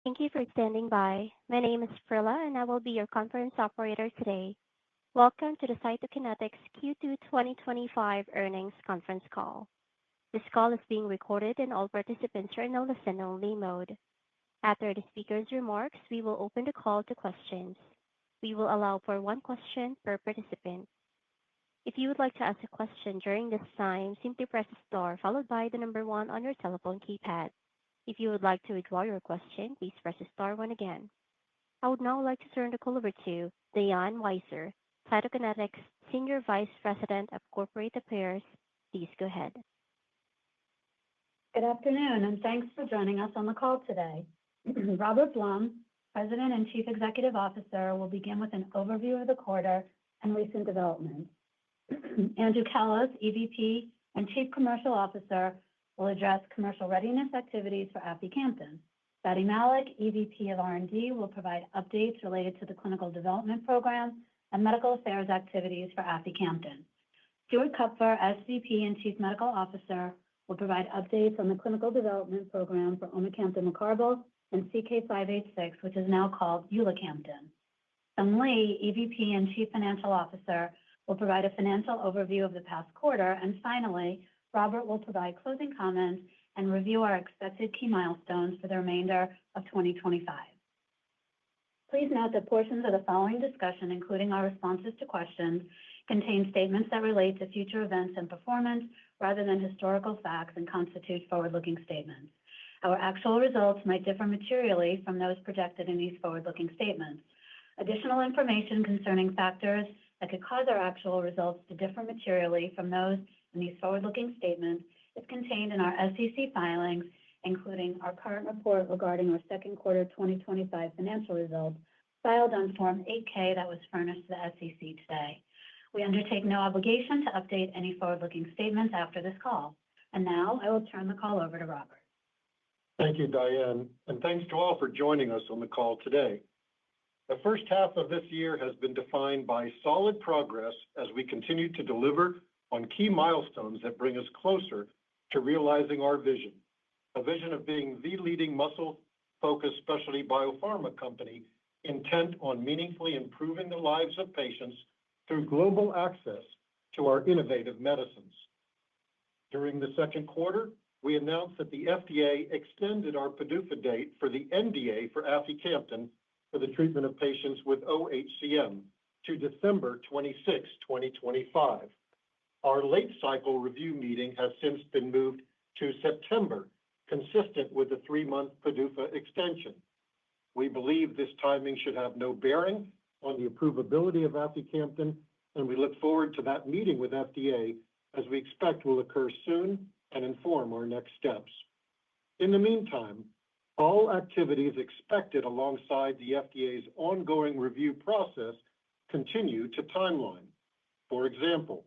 Thank you for standing by. My name is Prilla, and I will be your conference operator today. Welcome to the Cytokinetics Q2 2025 earnings conference call. This call is being recorded, and all participants are in a listen-only mode. After the speaker's remarks, we will open the call to questions. We will allow for one question per participant. If you would like to ask a question during this time, simply press star followed by the number one on your telephone keypad. If you would like to withdraw your question, please press star one again. I would now like to turn the call over to Diane Weiser, Cytokinetics Senior Vice President of Corporate Affairs. Please go ahead. Good afternoon, and thanks for joining us on the call today. Robert Blum, President and Chief Executive Officer, will begin with an overview of the quarter and recent developments. Andrew Callos, EVP and Chief Commercial Officer, will address commercial readiness activities for aficamten. Fady Malik, EVP of R&D, will provide updates related to the clinical development program and medical affairs activities for aficamten. Stuart Kupfer, SVP and Chief Medical Officer, will provide updates on the clinical development program for omecamtiv mecarbil and CK-586, which is now called ulacamten. Sung Lee, EVP and Chief Financial Officer, will provide a financial overview of the past quarter, and finally, Robert will provide closing comments and review our expected key milestones for the remainder of 2025. Please note that portions of the following discussion, including our responses to questions, contain statements that relate to future events and performance rather than historical facts and constitute forward-looking statements. Our actual results might differ materially from those projected in these forward-looking statements. Additional information concerning factors that could cause our actual results to differ materially from those in these forward-looking statements is contained in our SEC filings, including our current report regarding our second quarter 2025 financial results filed on Form 8-K that was furnished to the SEC today. We undertake no obligation to update any forward-looking statements after this call. Now I will turn the call over to Robert. Thank you, Diane, and thanks to all for joining us on the call today. The first half of this year has been defined by solid progress as we continue to deliver on key milestones that bring us closer to realizing our vision, a vision of being the leading muscle-focused specialty biopharma company intent on meaningfully improving the lives of patients through global access to our innovative medicines. During the second quarter, we announced that the FDA extended our PDUFA date for the NDA for aficamten for the treatment of patients with oHCM to December 26, 2025. Our late-cycle review meeting has since been moved to September, consistent with the 3-month PDUFA extension. We believe this timing should have no bearing on the approvability of aficamten, and we look forward to that meeting with FDA, as we expect will occur soon and inform our next steps. In the meantime, all activities expected alongside the FDA's ongoing review process continue to timeline. For example,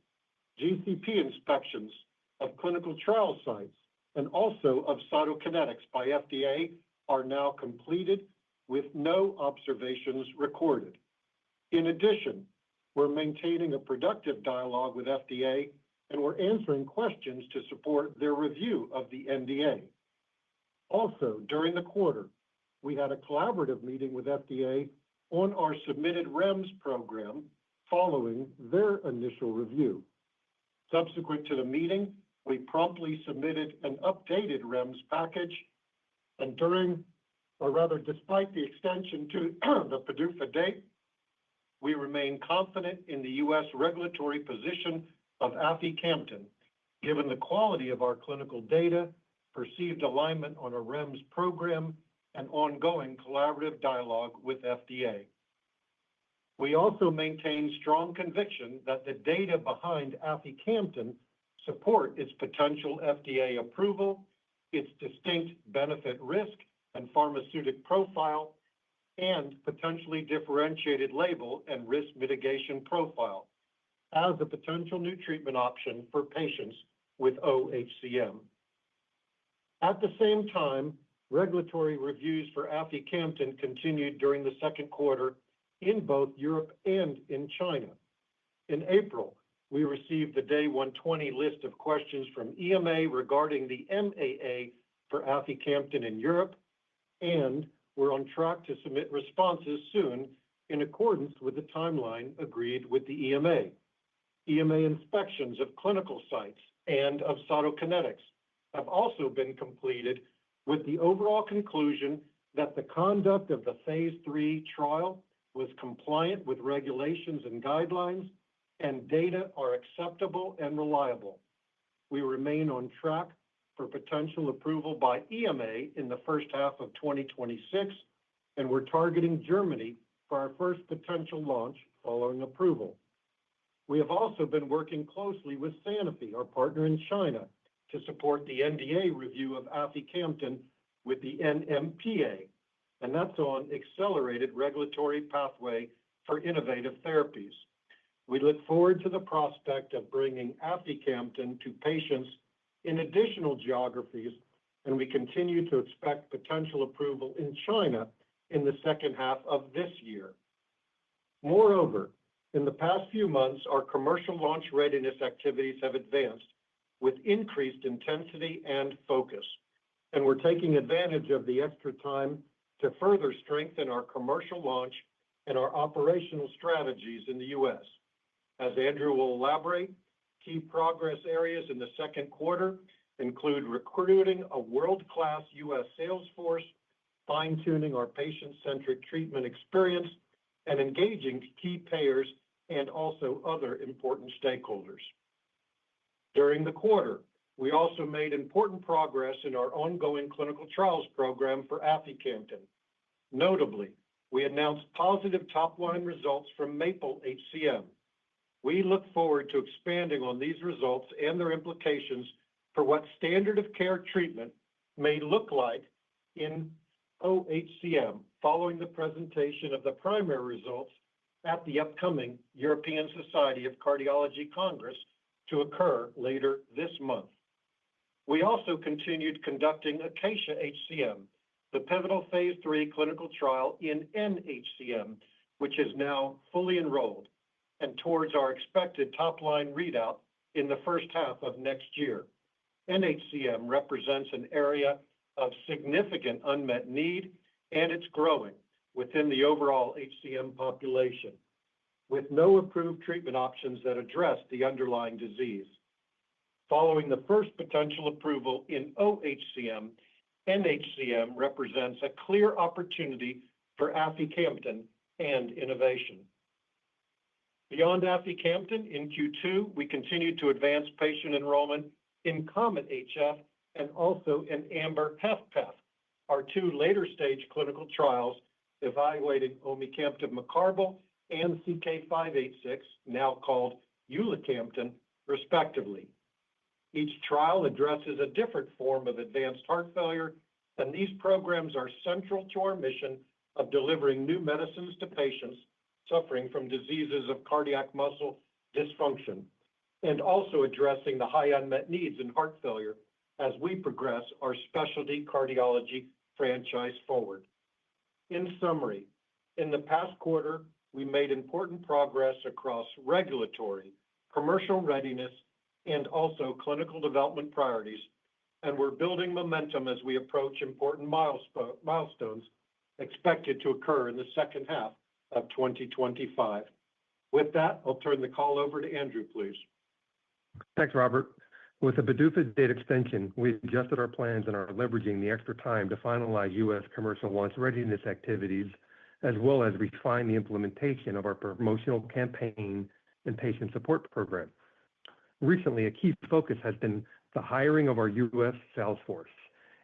GCP inspections of clinical trial sites and also of Cytokinetics by FDA are now completed with no observations recorded. In addition, we're maintaining a productive dialogue with FDA, and we're answering questions to support their review of the NDA. Also, during the quarter, we had a collaborative meeting with FDA on our submitted REMS program following their initial review. Subsequent to the meeting, we promptly submitted an updated REMS package, and despite the extension to the PDUFA date, we remain confident in the U.S. regulatory position of aficamten, given the quality of our clinical data, perceived alignment on a REMS program, and ongoing collaborative dialogue with FDA. We also maintain strong conviction that the data behind aficamten support its potential FDA approval, its distinct benefit-risk and pharmaceutic profile, and potentially differentiated label and risk mitigation profile as a potential new treatment option for patients with oHCM. At the same time, regulatory reviews for aficamten continued during the second quarter in both Europe and in China. In April, we received the Day 120 list of questions from EMA regarding the MAA for aficamten in Europe, and we're on track to submit responses soon in accordance with the timeline agreed with the EMA. EMA inspections of clinical sites and of Cytokinetics have also been completed with the overall conclusion that the conduct of the phase 3 trial was compliant with regulations and guidelines, and data are acceptable and reliable. We remain on track for potential approval by EMA in the first half of 2026, and we're targeting Germany for our first potential launch following approval. We have also been working closely with Sanofi, our partner in China, to support the NDA review of aficamten with the NMPA, and that's on accelerated regulatory pathway for innovative therapies. We look forward to the prospect of bringing aficamten to patients in additional geographies, and we continue to expect potential approval in China in the second half of this year. Moreover, in the past few months, our commercial launch readiness activities have advanced with increased intensity and focus, and we're taking advantage of the extra time to further strengthen our commercial launch and our operational strategies in the U.S. As Andrew will elaborate, key progress areas in the second quarter include recruiting a world-class U.S. sales force, fine-tuning our patient-centric treatment experience, and engaging key payers and also other important stakeholders. During the quarter, we also made important progress in our ongoing clinical trials program for aficamten. Notably, we announced positive top-line results from MAPLE-HCM. We look forward to expanding on these results and their implications for what standard of care treatment may look like in oHCM following the presentation of the primary results at the upcoming European Society of Cardiology Congress to occur later this month. We also continued conducting ACACIA-HCM, the pivotal phase 3 clinical trial in nHCM, which is now fully enrolled, and towards our expected top-line readout in the first half of next year. nHCM represents an area of significant unmet need, and it's growing within the overall HCM population, with no approved treatment options that address the underlying disease. Following the first potential approval in oHCM, nHCM represents a clear opportunity for aficamten and innovation. Beyond aficamten, in Q2, we continued to advance patient enrollment in COMET-HF and also in AMBER-HFpEF, our two later-stage clinical trials evaluating omecamtiv mecarbil and CK-586, now called ulacamten, respectively. Each trial addresses a different form of advanced heart failure, and these programs are central to our mission of delivering new medicines to patients suffering from diseases of cardiac muscle dysfunction, and also addressing the high unmet needs in heart failure as we progress our specialty cardiology franchise forward. In summary, in the past quarter, we made important progress across regulatory, commercial readiness, and also clinical development priorities, and we're building momentum as we approach important milestones expected to occur in the second half of 2025. With that, I'll turn the call over to Andrew, please. Thanks, Robert. With the PDUFA date extension, we adjusted our plans and are leveraging the extra time to finalize U.S. commercial launch readiness activities, as well as refine the implementation of our promotional campaign and patient support program. Recently, a key focus has been the hiring of our U.S. sales force.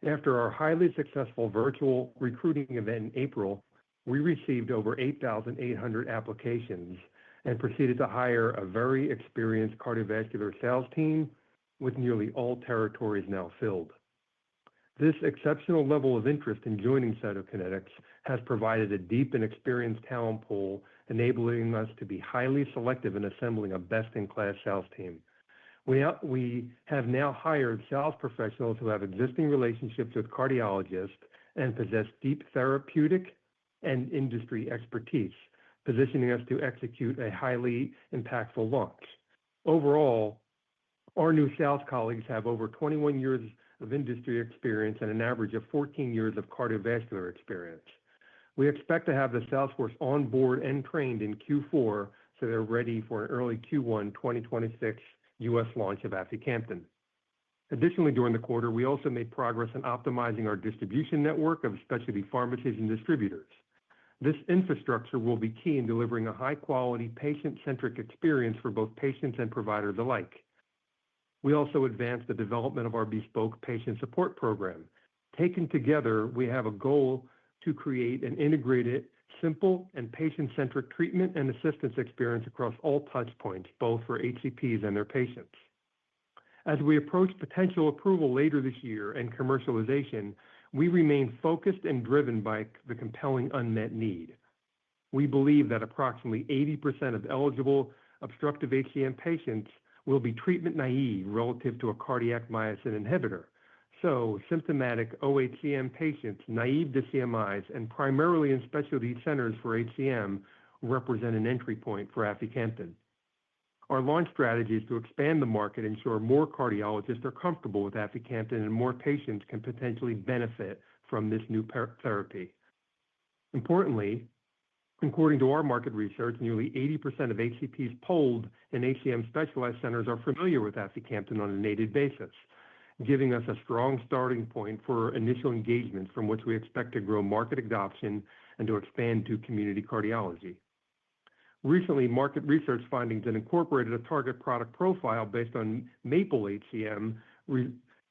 After our highly successful virtual recruiting event in April, we received over 8,800 applications and proceeded to hire a very experienced cardiovascular sales team with nearly all territories now filled. This exceptional level of interest in joining Cytokinetics has provided a deep and experienced talent pool, enabling us to be highly selective in assembling a best-in-class sales team. We have now hired sales professionals who have existing relationships with cardiologists and possess deep therapeutic and industry expertise, positioning us to execute a highly impactful launch. Overall, our new sales colleagues have over 21 years of industry experience and an average of 14 years of cardiovascular experience. We expect to have the sales force on board and trained in Q4 so they're ready for an early Q1 2026 U.S. launch of aficamten. Additionally, during the quarter, we also made progress in optimizing our distribution network of specialty pharmacies and distributors. This infrastructure will be key in delivering a high-quality, patient-centric experience for both patients and providers alike. We also advanced the development of our bespoke patient support program. Taken together, we have a goal to create an integrated, simple, and patient-centric treatment and assistance experience across all touchpoints, both for HCPs and their patients. As we approach potential approval later this year and commercialization, we remain focused and driven by the compelling unmet need. We believe that approximately 80% of eligible obstructive HCM patients will be treatment naive relative to a cardiac myosin inhibitor. So, symptomatic OHCM patients naive to CMIs and primarily in specialty centers for HCM represent an entry point for aficamten. Our launch strategy is to expand the market and ensure more cardiologists are comfortable with aficamten and more patients can potentially benefit from this new therapy. Importantly, according to our market research, nearly 80% of HCPs polled in HCM specialized centers are familiar with aficamten on a native basis, giving us a strong starting point for initial engagement from which we expect to grow market adoption and to expand to community cardiology. Recently, market research findings that incorporated a target product profile based on MAPLE-HCM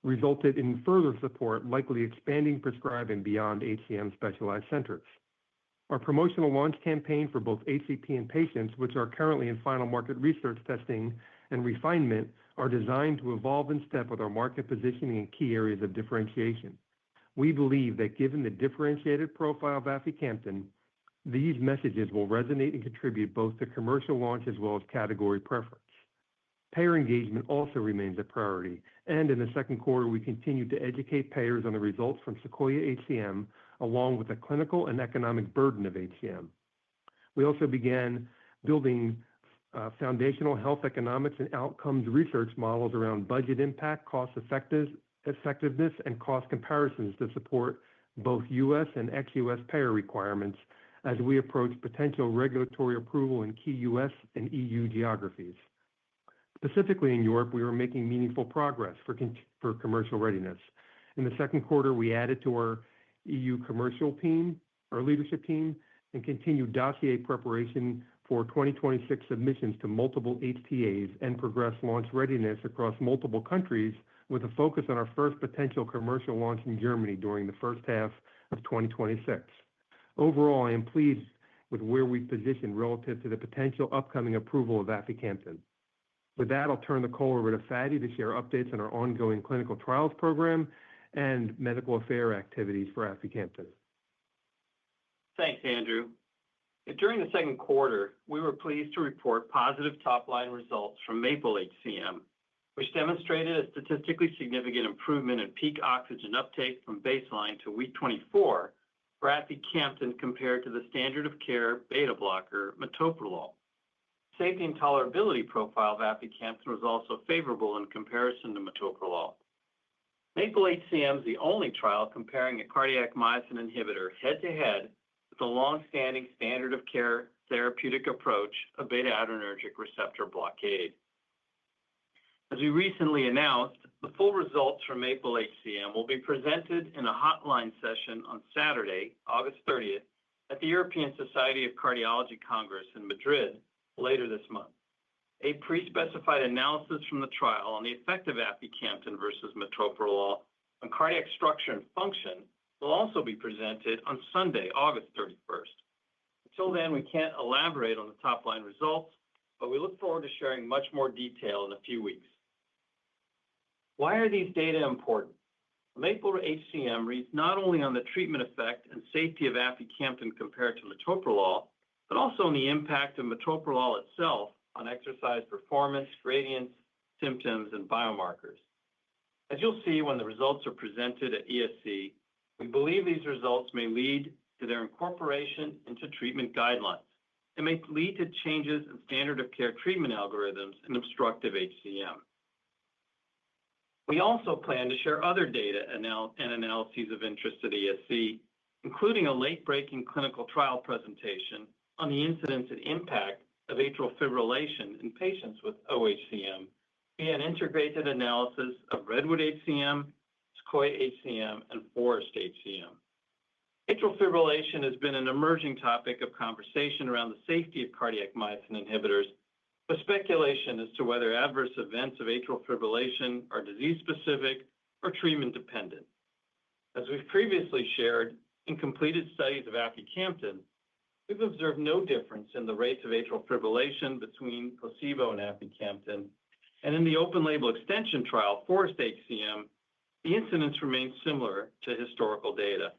resulted in further support, likely expanding prescribing beyond HCM specialized centers. Our promotional launch campaign for both HCP and patients, which are currently in final market research testing and refinement, are designed to evolve in step with our market positioning in key areas of differentiation. We believe that given the differentiated profile of aficamten, these messages will resonate and contribute both to commercial launch as well as category preference. Payer engagement also remains a priority, and in the second quarter, we continued to educate payers on the results from SEQUOIA-HCM, along with the clinical and economic burden of HCM. We also began building foundational health economics and outcomes research models around budget impact, cost effectiveness, and cost comparisons to support both U.S. and ex-U.S. payer requirements as we approach potential regulatory approval in key U.S. and EU geographies. Specifically in Europe, we are making meaningful progress for commercial readiness. In the second quarter, we added to our EU commercial team, our leadership team, and continued dossier preparation for 2026 submissions to multiple HTAs and progress launch readiness across multiple countries with a focus on our first potential commercial launch in Germany during the first half of 2026. Overall, I am pleased with where we've positioned relative to the potential upcoming approval of aficamten. With that, I'll turn the call over to Fady to share updates on our ongoing clinical trials program and medical affairs activities for aficamten. Thanks, Andrew. During the second quarter, we were pleased to report positive top-line results from MAPLE-HCM, which demonstrated a statistically significant improvement in peak oxygen uptake from baseline to week 24 for aficamten compared to the standard of care beta blocker metoprolol. Safety and tolerability profile of aficamten was also favorable in comparison to metoprolol. MAPLE-HCM is the only trial comparing a cardiac myosin inhibitor head-to-head with the long-standing standard of care therapeutic approach of beta-adrenergic receptor blockade. As we recently announced, the full results from MAPLE-HCM will be presented in a hotline session on Saturday, August 30th, at the European Society of Cardiology Congress in Madrid later this month. A pre-specified analysis from the trial on the effect of aficamten versus metoprolol on cardiac structure and function will also be presented on Sunday, August 31st. Until then, we can't elaborate on the top-line results, but we look forward to sharing much more detail in a few weeks. Why are these data important? MAPLE-HCM reads not only on the treatment effect and safety of aficamten compared to metoprolol, but also on the impact of metoprolol itself on exercise performance, gradients, symptoms, and biomarkers. As you'll see when the results are presented at ESC, we believe these results may lead to their incorporation into treatment guidelines and may lead to changes in standard of care treatment algorithms in obstructive HCM. We also plan to share other data and analyses of interest at ESC, including a late-breaking clinical trial presentation on the incidence and impact of atrial fibrillation in patients with OHCM via an integrated analysis of Redwood-HCM, Sequoia-HCM, and Forest-HCM. Atrial fibrillation has been an emerging topic of conversation around the safety of cardiac myosin inhibitors, with speculation as to whether adverse events of atrial fibrillation are disease-specific or treatment-dependent. As we've previously shared in completed studies of aficamten, we've observed no difference in the rates of atrial fibrillation between placebo and aficamten, and in the open-label extension trial, Forest-HCM, the incidence remains similar to historical data.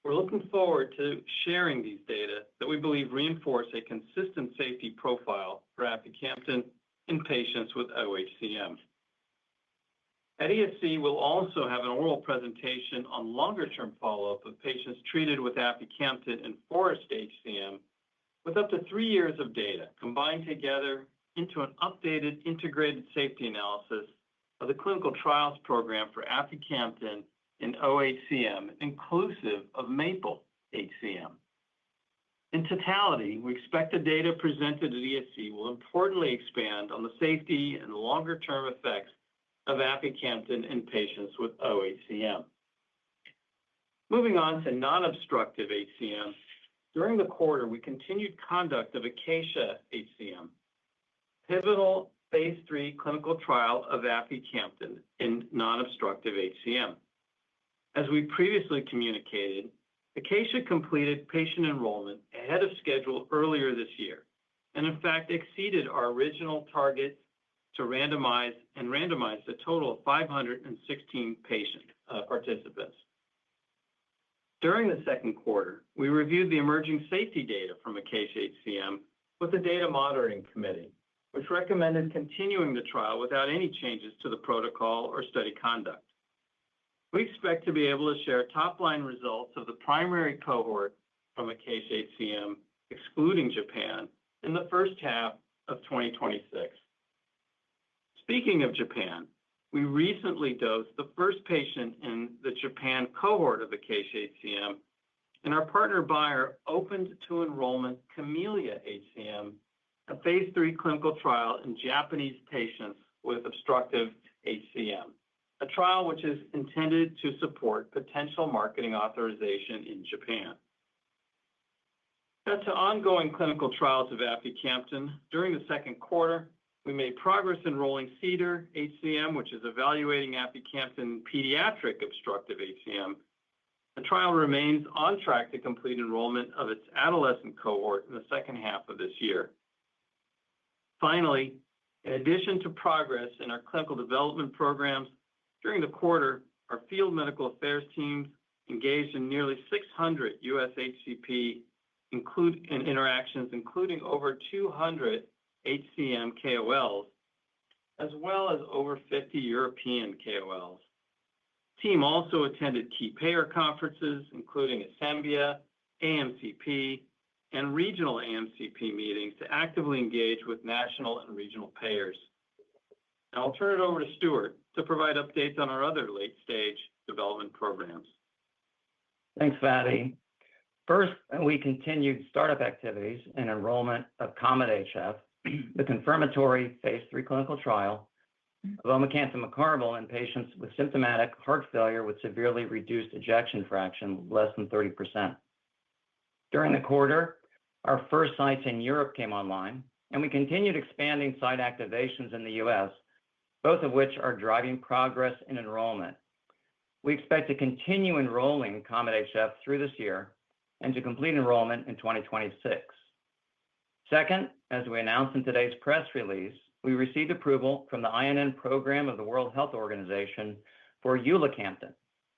We're looking forward to sharing these data that we believe reinforce a consistent safety profile for aficamten in patients with OHCM. At ESC, we'll also have an oral presentation on longer-term follow-up of patients treated with aficamten in Forest-HCM with up to 3 years of data combined together into an updated integrated safety analysis of the clinical trials program for aficamten in OHCM, inclusive of MAPLE-HCM. In totality, we expect the data presented at ESC will importantly expand on the safety and longer-term effects of aficamten in patients with OHCM. Moving on to non-obstructive HCM, during the quarter, we continued conduct of Acacia-HCM, pivotal phase 3 clinical trial of aficamten in non-obstructive HCM. As we previously communicated, Acacia completed patient enrollment ahead of schedule earlier this year, and in fact exceeded our original target to randomize a total of 516 participants. During the second quarter, we reviewed the emerging safety data from Acacia-HCM with the Data Monitoring Committee, which recommended continuing the trial without any changes to the protocol or study conduct. We expect to be able to share top-line results of the primary cohort from Acacia-HCM, excluding Japan, in the first half of 2026. Speaking of Japan, we recently dosed the first patient in the Japan cohort of Acacia-HCM, and our partner Bayer opened to enrollment Camellia-HCM, a phase 3 clinical trial in Japanese patients with obstructive HCM, a trial which is intended to support potential marketing authorization in Japan. Now to ongoing clinical trials of aficamten, during the second quarter, we made progress enrolling CEDAR-HCM, which is evaluating aficamten in pediatric obstructive HCM. The trial remains on track to complete enrollment of its adolescent cohort in the second half of this year. Finally, in addition to progress in our clinical development programs, during the quarter, our field medical affairs teams engaged in nearly 600 U.S. HCP interactions, including over 200 HCM KOLs, as well as over 50 European KOLs. The team also attended key payer conferences, including Assembia, AMCP, and regional AMCP meetings to actively engage with national and regional payers. Now I'll turn it over to Stuart to provide updates on our other late-stage development programs. Thanks, Fady. First, we continued startup activities and enrollment of COMET-HF, the confirmatory phase 3 clinical trial of omecamtiv mecarbil in patients with symptomatic heart failure with severely reduced ejection fraction, less than 30%. During the quarter, our first sites in Europe came online, and we continued expanding site activations in the U.S., both of which are driving progress in enrollment. We expect to continue enrolling COMET-HF through this year and to complete enrollment in 2026. Second, as we announced in today's press release, we received approval from the INN program of the World Health Organization for ulacamten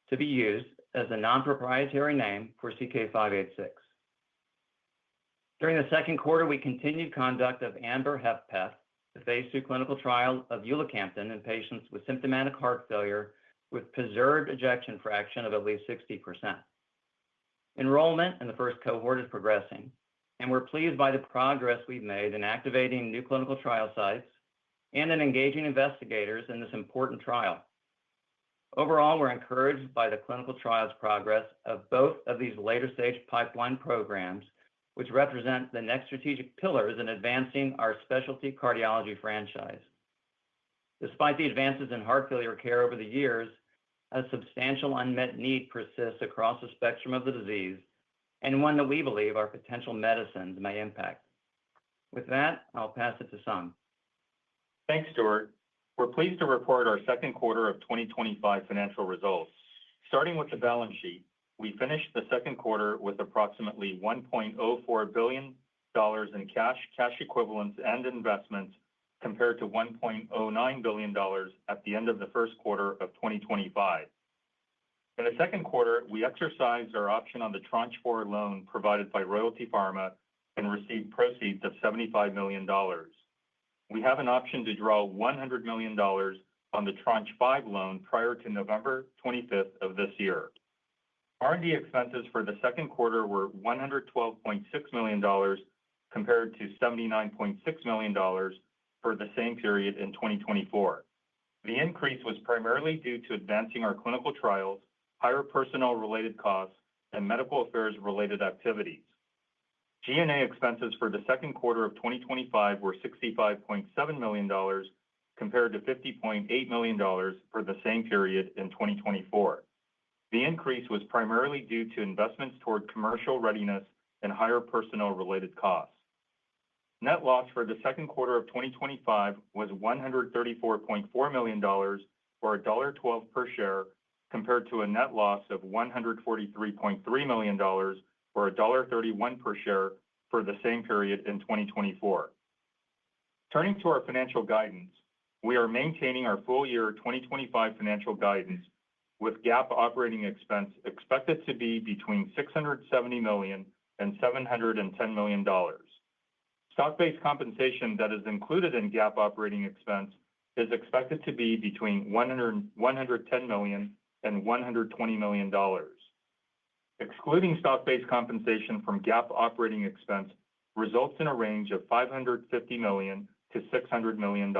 to be used as a non-proprietary name for CK-586. During the second quarter, we continued conduct of AMBER-HFpEF, the phase 2 clinical trial of ulacamten in patients with symptomatic heart failure with preserved ejection fraction of at least 60%. Enrollment in the first cohort is progressing, and we're pleased by the progress we've made in activating new clinical trial sites and in engaging investigators in this important trial. Overall, we're encouraged by the clinical trials progress of both of these later-stage pipeline programs, which represent the next strategic pillars in advancing our specialty cardiology franchise. Despite the advances in heart failure care over the years, a substantial unmet need persists across the spectrum of the disease, and one that we believe our potential medicines may impact. With that, I'll pass it to Sung. Thanks, Stuart. We're pleased to report our second quarter of 2025 financial results. Starting with the balance sheet, we finished the second quarter with approximately $1.04 billion in cash equivalents, and investments compared to $1.09 billion at the end of the first quarter of 2025. In the second quarter, we exercised our option on the Tranche 4 loan provided by Royalty Pharma and received proceeds of $75 million. We have an option to draw $100 million on the Tranche 5 loan prior to November 25th of this year. R&D expenses for the second quarter were $112.6 million compared to $79.6 million for the same period in 2024. The increase was primarily due to advancing our clinical trials, higher personnel-related costs, and medical affairs-related activities. G&A expenses for the second quarter of 2025 were $65.7 million compared to $50.8 million for the same period in 2024. The increase was primarily due to investments toward commercial readiness and higher personnel-related costs. Net loss for the second quarter of 2025 was $134.4 million, or $1.12 per share, compared to a net loss of $143.3 million, or $1.31 per share for the same period in 2024. Turning to our financial guidance, we are maintaining our full year 2025 financial guidance, with GAAP operating expense expected to be between $670 million and $710 million. Stock-based compensation that is included in GAAP operating expense is expected to be between $110 million and $120 million. Excluding stock-based compensation from GAAP operating expense results in a range of $550 million to $600 million.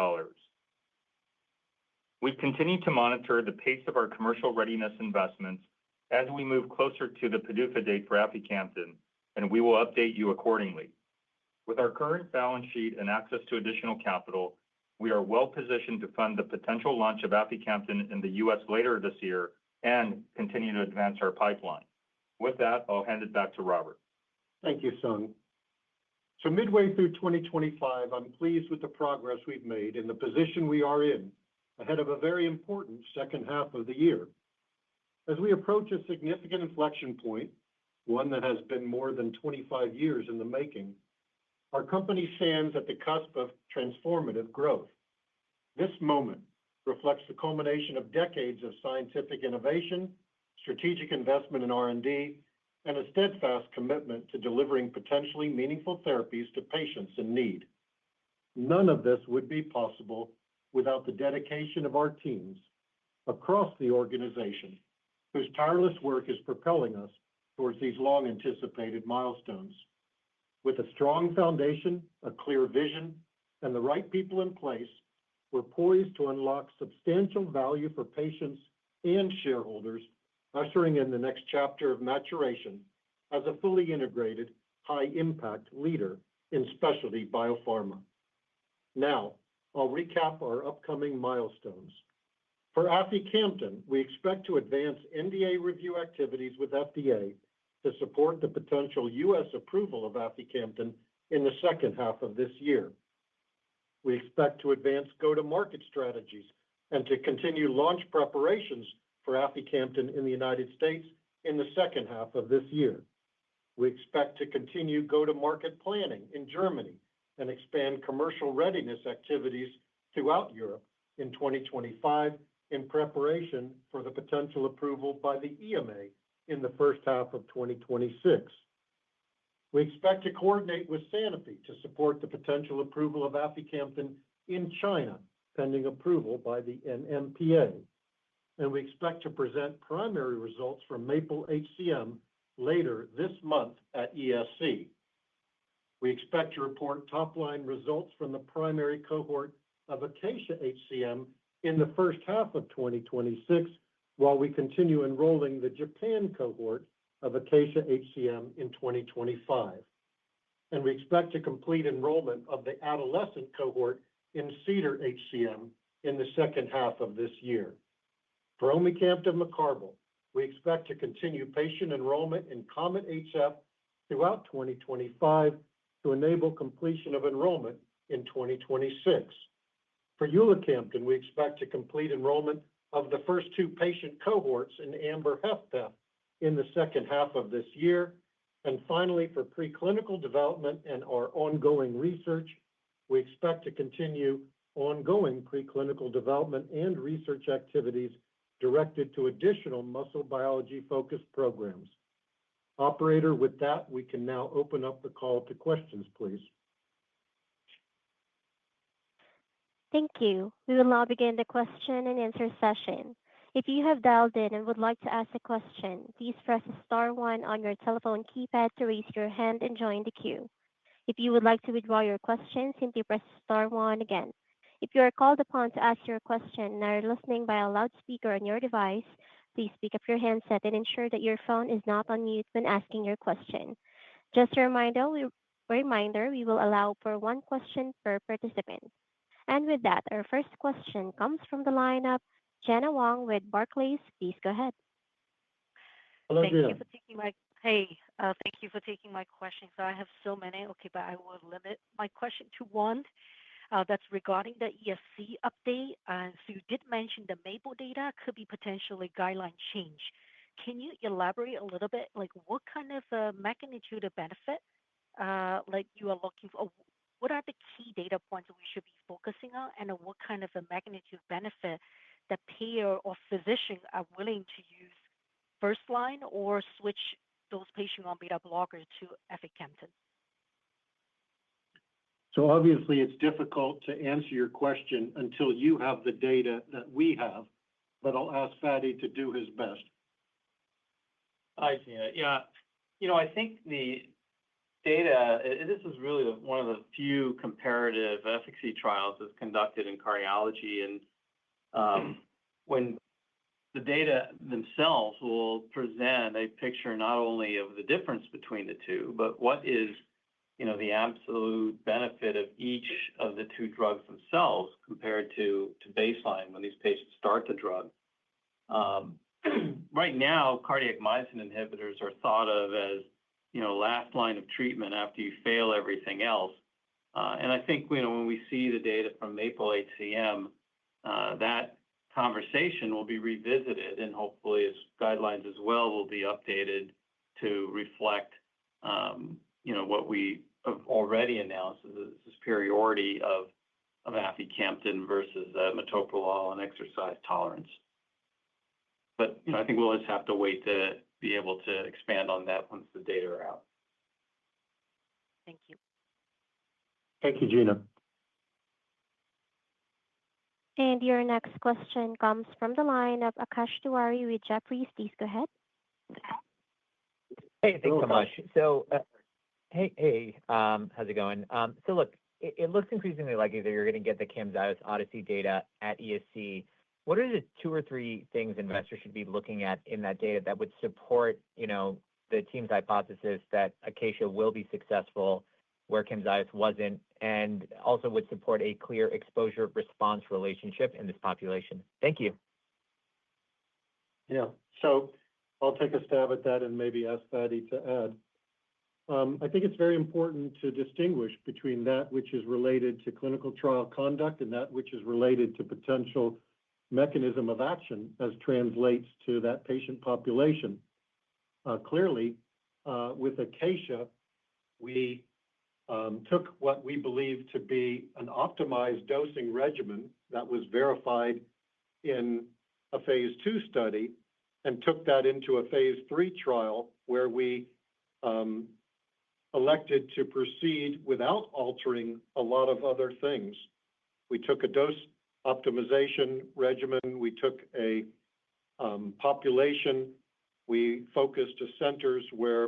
We continue to monitor the pace of our commercial readiness investments as we move closer to the PDUFA date for aficamten, and we will update you accordingly. With our current balance sheet and access to additional capital, we are well positioned to fund the potential launch of aficamten in the U.S. later this year and continue to advance our pipeline. With that, I'll hand it back to Robert. Thank you, Sung. So midway through 2025, I'm pleased with the progress we've made and the position we are in ahead of a very important second half of the year. As we approach a significant inflection point, one that has been more than 25 years in the making, our company stands at the cusp of transformative growth. This moment reflects the culmination of decades of scientific innovation, strategic investment in R&D, and a steadfast commitment to delivering potentially meaningful therapies to patients in need. None of this would be possible without the dedication of our teams across the organization, whose tireless work is propelling us towards these long-anticipated milestones. With a strong foundation, a clear vision, and the right people in place, we're poised to unlock substantial value for patients and shareholders, ushering in the next chapter of maturation as a fully integrated, high-impact leader in specialty biopharma. Now, I'll recap our upcoming milestones. For aficamten, we expect to advance NDA review activities with FDA to support the potential U.S. approval of aficamten in the second half of this year. We expect to advance go-to-market strategies and to continue launch preparations for aficamten in the United States in the second half of this year. We expect to continue go-to-market planning in Germany and expand commercial readiness activities throughout Europe in 2025 in preparation for the potential approval by the EMA in the first half of 2026. We expect to coordinate with Sanofi to support the potential approval of aficamten in China, pending approval by the NMPA. And we expect to present primary results from MAPLE-HCM later this month at ESC. We expect to report top-line results from the primary cohort of ACACIA-HCM in the first half of 2026, while we continue enrolling the Japan cohort of ACACIA-HCM in 2025. And we expect to complete enrollment of the adolescent cohort in CEDAR-HCM in the second half of this year. For omecamtiv mecarbil, we expect to continue patient enrollment in COMET-HF throughout 2025 to enable completion of enrollment in 2026. For ulacamten, we expect to complete enrollment of the first two patient cohorts in AMBER-HFpEF in the second half of this year. And finally, for preclinical development and our ongoing research, we expect to continue ongoing preclinical development and research activities directed to additional muscle biology-focused programs. Operator, with that, we can now open up the call to questions, please. Thank you. We will now begin the question and answer session. If you have dialed in and would like to ask a question, please press star one on your telephone keypad to raise your hand and join the queue. If you would like to withdraw your question, simply press star one again. If you are called upon to ask your question and are listening by a loudspeaker on your device, please pick up your handset and ensure that your phone is not on mute when asking your question. Just a reminder, we will allow for one question per participant. And with that, our first question comes from the lineup, Gena Wang with Barclays. Please go ahead. Hello, Thank Gena. you for taking my thank you for taking my questions. I have so many. Okay, but I will limit my question to one. That's regarding the ESC update. So you did mention the MAPLE data could be potentially guideline change. Can you elaborate a little bit, like what kind of magnitude of benefit, like you are looking for? What are the key data points that we should be focusing on, and what kind of a magnitude benefit that payer or physician are willing to use first line or switch those patients on beta blockers to aficamten? So obviously, it's difficult to answer your question until you have the data that we have, but I'll ask Fady to do his best. Hi, Gena. Yeah, I think the data, this is really one of the few comparative efficacy trials that's conducted in cardiology. And when the data themselves will present a picture not only of the difference between the two, but what is, the absolute benefit of each of the two drugs themselves compared to baseline when these patients start the drug. Right now, cardiac myosin inhibitors are thought of as, last line of treatment after you fail everything else. And I think, when we see the data from MAPLE-HCM, that conversation will be revisited, and hopefully as guidelines as well will be updated to reflect, what we have already announced as the superiority of aficamten versus metoprolol and exercise tolerance. But, I think we'll just have to wait to be able to expand on that once the data are out. Thank you. Thank you, Gena. And your next question comes from the line of Akash Tewari with Jefferies. Please go ahead. Hey, thanks so much. So, how's it going? So look, it looks increasingly like either you're going to get the Camzyos Odyssey data at ESC. What are the two or three things investors should be looking at in that data that would support, the team's hypothesis that Acacia will be successful where Camzyos wasn't, and also would support a clear exposure-response relationship in this population? Thank you. Yeah, so I'll take a stab at that and maybe ask Fady to add. I think it's very important to distinguish between that which is related to clinical trial conduct and that which is related to potential mechanism of action as translates to that patient population. Clearly, with Acacia, we took what we believe to be an optimized dosing regimen that was verified in a phase 2 study and took that into a phase 3 trial where we elected to proceed without altering a lot of other things. We took a dose optimization regimen. We took a population. We focused to centers where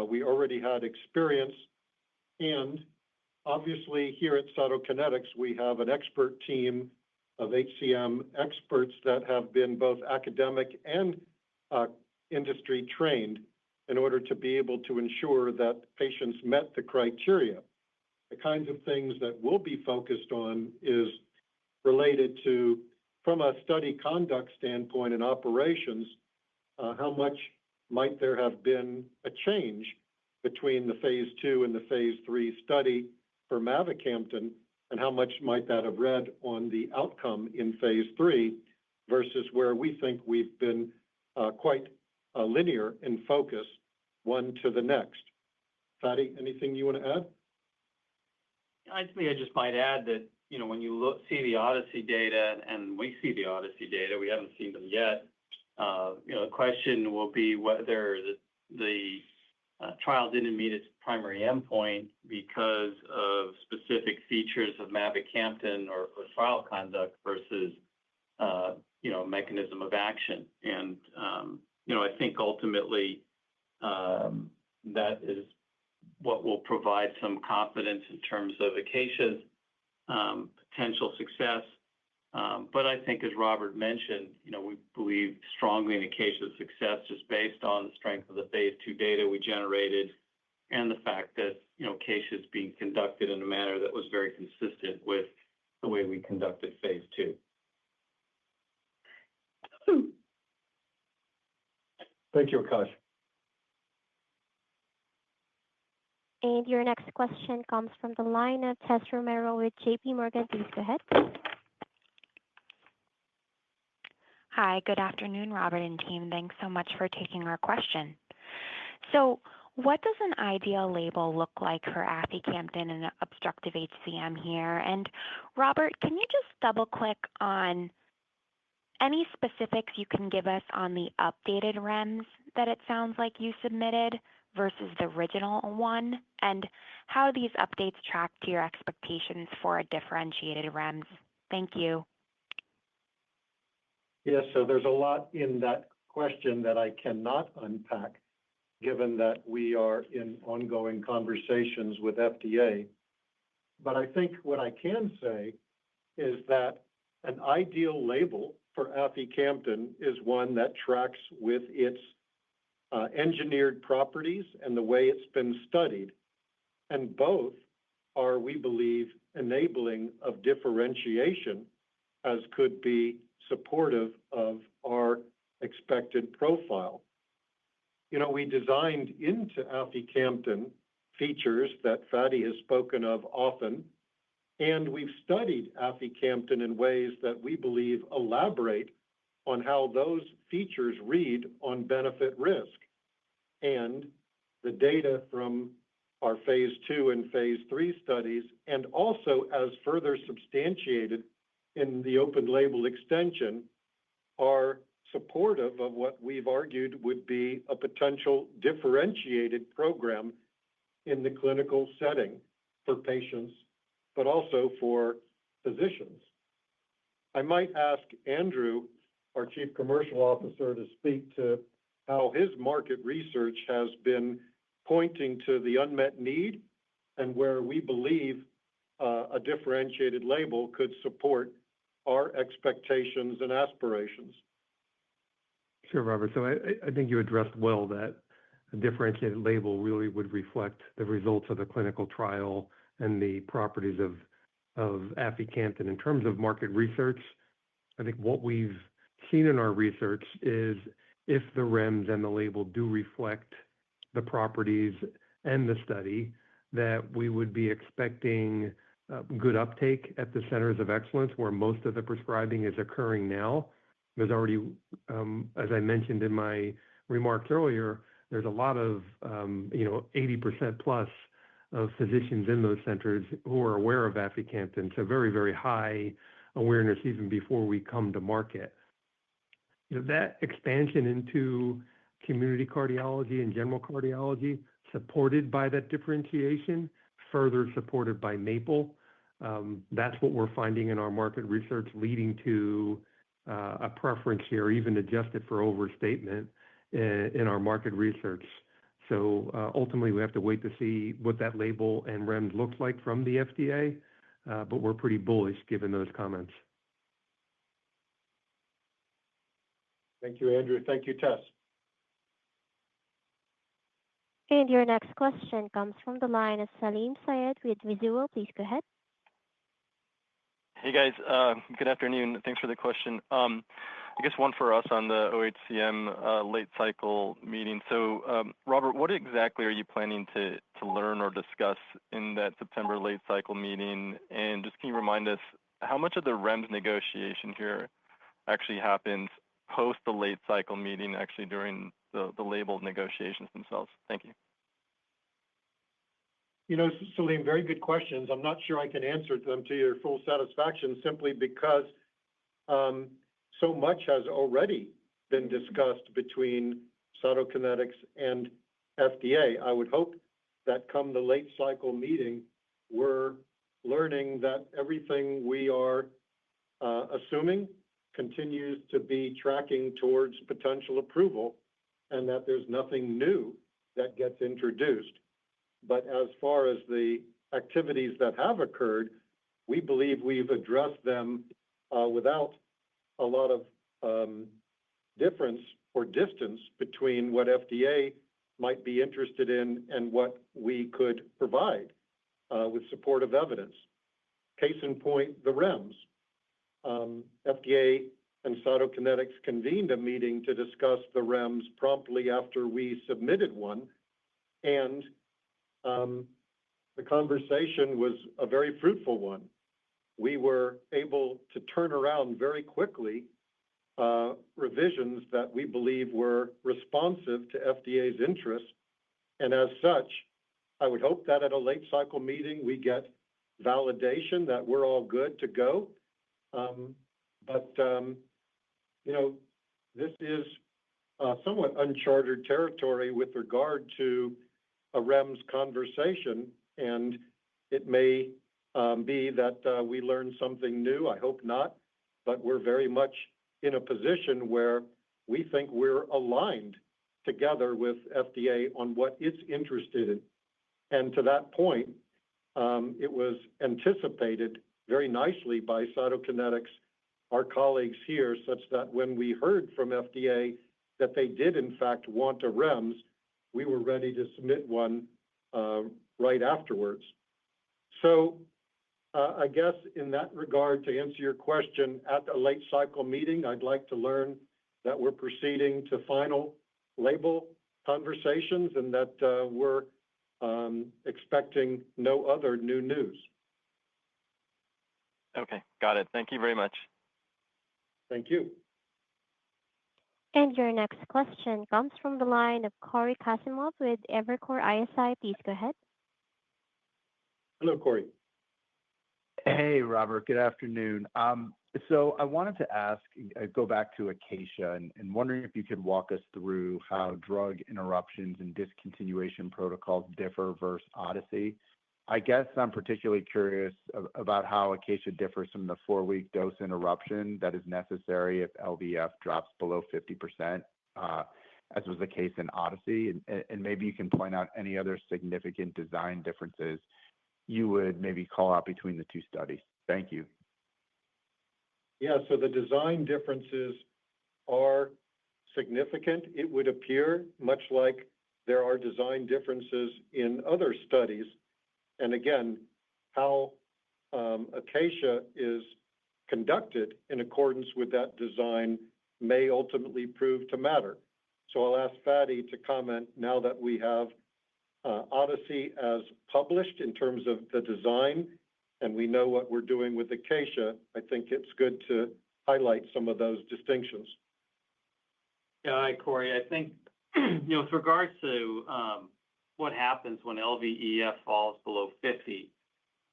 we already had experience. And obviously, here at Cytokinetics, we have an expert team of HCM experts that have been both academic and industry trained in order to be able to ensure that patients met the criteria. The kinds of things that we'll be focused on is related to, from a study conduct standpoint and operations, how much might there have been a change between the phase 2 and the phase 3 study for mavacamten, and how much might that have read on the outcome in phase 3 versus where we think we've been quite linear in focus one to the next. Fady, anything you want to add? I think I just might add that, when you see the Odyssey data, and we see the Odyssey data, we haven't seen them yet. The question will be whether the trial didn't meet its primary endpoint because of specific features of mavacamten or trial conduct versus, mechanism of action. And, I think ultimately that is what will provide some confidence in terms of Acacia's potential success. But I think, as Robert mentioned, we believe strongly in Acacia's success just based on the strength of the phase 2 data we generated and the fact that, Acacia is being conducted in a manner that was very consistent with the way we conducted phase 2. Thank you, Akash. And your next question comes from the line of Tess Romero with JP Morgan. Please go ahead. Hi, good afternoon, Robert and team. Thanks so much for taking our question. So, what does an ideal label look like for aficamten and obstructive HCM here? And Robert, can you just double click on any specifics you can give us on the updated REMS that it sounds like you submitted versus the original one, and how these updates track to your expectations for a differentiated REMS? Thank you. Yes, so there's a lot in that question that I cannot unpack, given that we are in ongoing conversations with FDA. But I think what I can say is that an ideal label for aficamten is one that tracks with its engineered properties and the way it's been studied. And both are, we believe, enabling of differentiation as could be supportive of our expected profile. We designed into aficamten features that Fady has spoken of often, and we've studied aficamten in ways that we believe elaborate on how those features read on benefit risk. And the data from our phase 2 and phase 3 studies, and also as further substantiated in the open label extension, are supportive of what we've argued would be a potential differentiated program in the clinical setting for patients, but also for physicians. I might ask Andrew, our Chief Commercial Officer, to speak to how his market research has been pointing to the unmet need and where we believe a differentiated label could support our expectations and aspirations. Sure, Robert. So I think you addressed well that a differentiated label really would reflect the results of the clinical trial and the properties of aficamten. In terms of market research, I think what we've seen in our research is if the REMS and the label do reflect the properties and the study, that we would be expecting good uptake at the centers of excellence where most of the prescribing is occurring now. There's already, as I mentioned in my remarks earlier, there's a lot of, 80% plus of physicians in those centers who are aware of aficamten. So very, very high awareness even before we come to market. That expansion into community cardiology and general cardiology, supported by that differentiation, further supported by MAPLE. That's what we're finding in our market research, leading to a preference here, even adjusted for overstatement in our market research. So ultimately, we have to wait to see what that label and REMS looks like from the FDA, but we're pretty bullish given those comments. Thank you, Andrew. Thank you, Tess. And your next question comes from the line of Salim Syed with Mizuho. Please go ahead. Hey guys, good afternoon. Thanks for the question. I guess one for us on the OHCM late cycle meeting. So, Robert, what exactly are you planning to learn or discuss in that September late cycle meeting? And just can you remind us how much of the REMS negotiation here actually happens post the late cycle meeting, actually during the label negotiations themselves? Thank you. You know, Salim, very good questions. I'm not sure I can answer them to your full satisfaction simply because so much has already been discussed between Cytokinetics and FDA. I would hope that come the late cycle meeting, we're learning that everything we are assuming continues to be tracking towards potential approval and that there's nothing new that gets introduced. But as far as the activities that have occurred, we believe we've addressed them without a lot of difference or distance between what FDA might be interested in and what we could provide with supportive evidence. Case in point, the REMS. FDA and Cytokinetics convened a meeting to discuss the REMS promptly after we submitted one, and the conversation was a very fruitful one. We were able to turn around very quickly revisions that we believe were responsive to FDA's interests, and as such, I would hope that at a late cycle meeting we get validation that we're all good to go. But you know, this is somewhat uncharted territory with regard to a REMS conversation, and it may be that we learn something new. I hope not, but we're very much in a position where we think we're aligned together with FDA on what it's interested in. And to that point, it was anticipated very nicely by Cytokinetics, our colleagues here, such that when we heard from FDA that they did in fact want a REMS, we were ready to submit one right afterwards. So I guess in that regard, to answer your question, at a late cycle meeting, I'd like to learn that we're proceeding to final label conversations and that we're expecting no other new news. Okay, got it. Thank you very much. Thank you. And your next question comes from the line of Cory Kasimov with Evercore ISI. Please go ahead. Hello, Cory. Hey, Robert. Good afternoon. So I wanted to ask, go back to Acacia and wondering if you could walk us through how drug interruptions and discontinuation protocols differ versus Odyssey. I guess I'm particularly curious about how Acacia differs from the 4-week dose interruption that is necessary if LVF drops below 50%, as was the case in Odyssey. And maybe you can point out any other significant design differences you would maybe call out between the two studies. Thank you. Yeah, so the design differences are significant. It would appear much like there are design differences in other studies. And again, how Acacia is conducted in accordance with that design may ultimately prove to matter. So I'll ask Fady to comment now that we have Odyssey as published in terms of the design, and we know what we're doing with Acacia. I think it's good to highlight some of those distinctions. Yeah, hi, Cory. I think, with regards to what happens when LVEF falls below 50,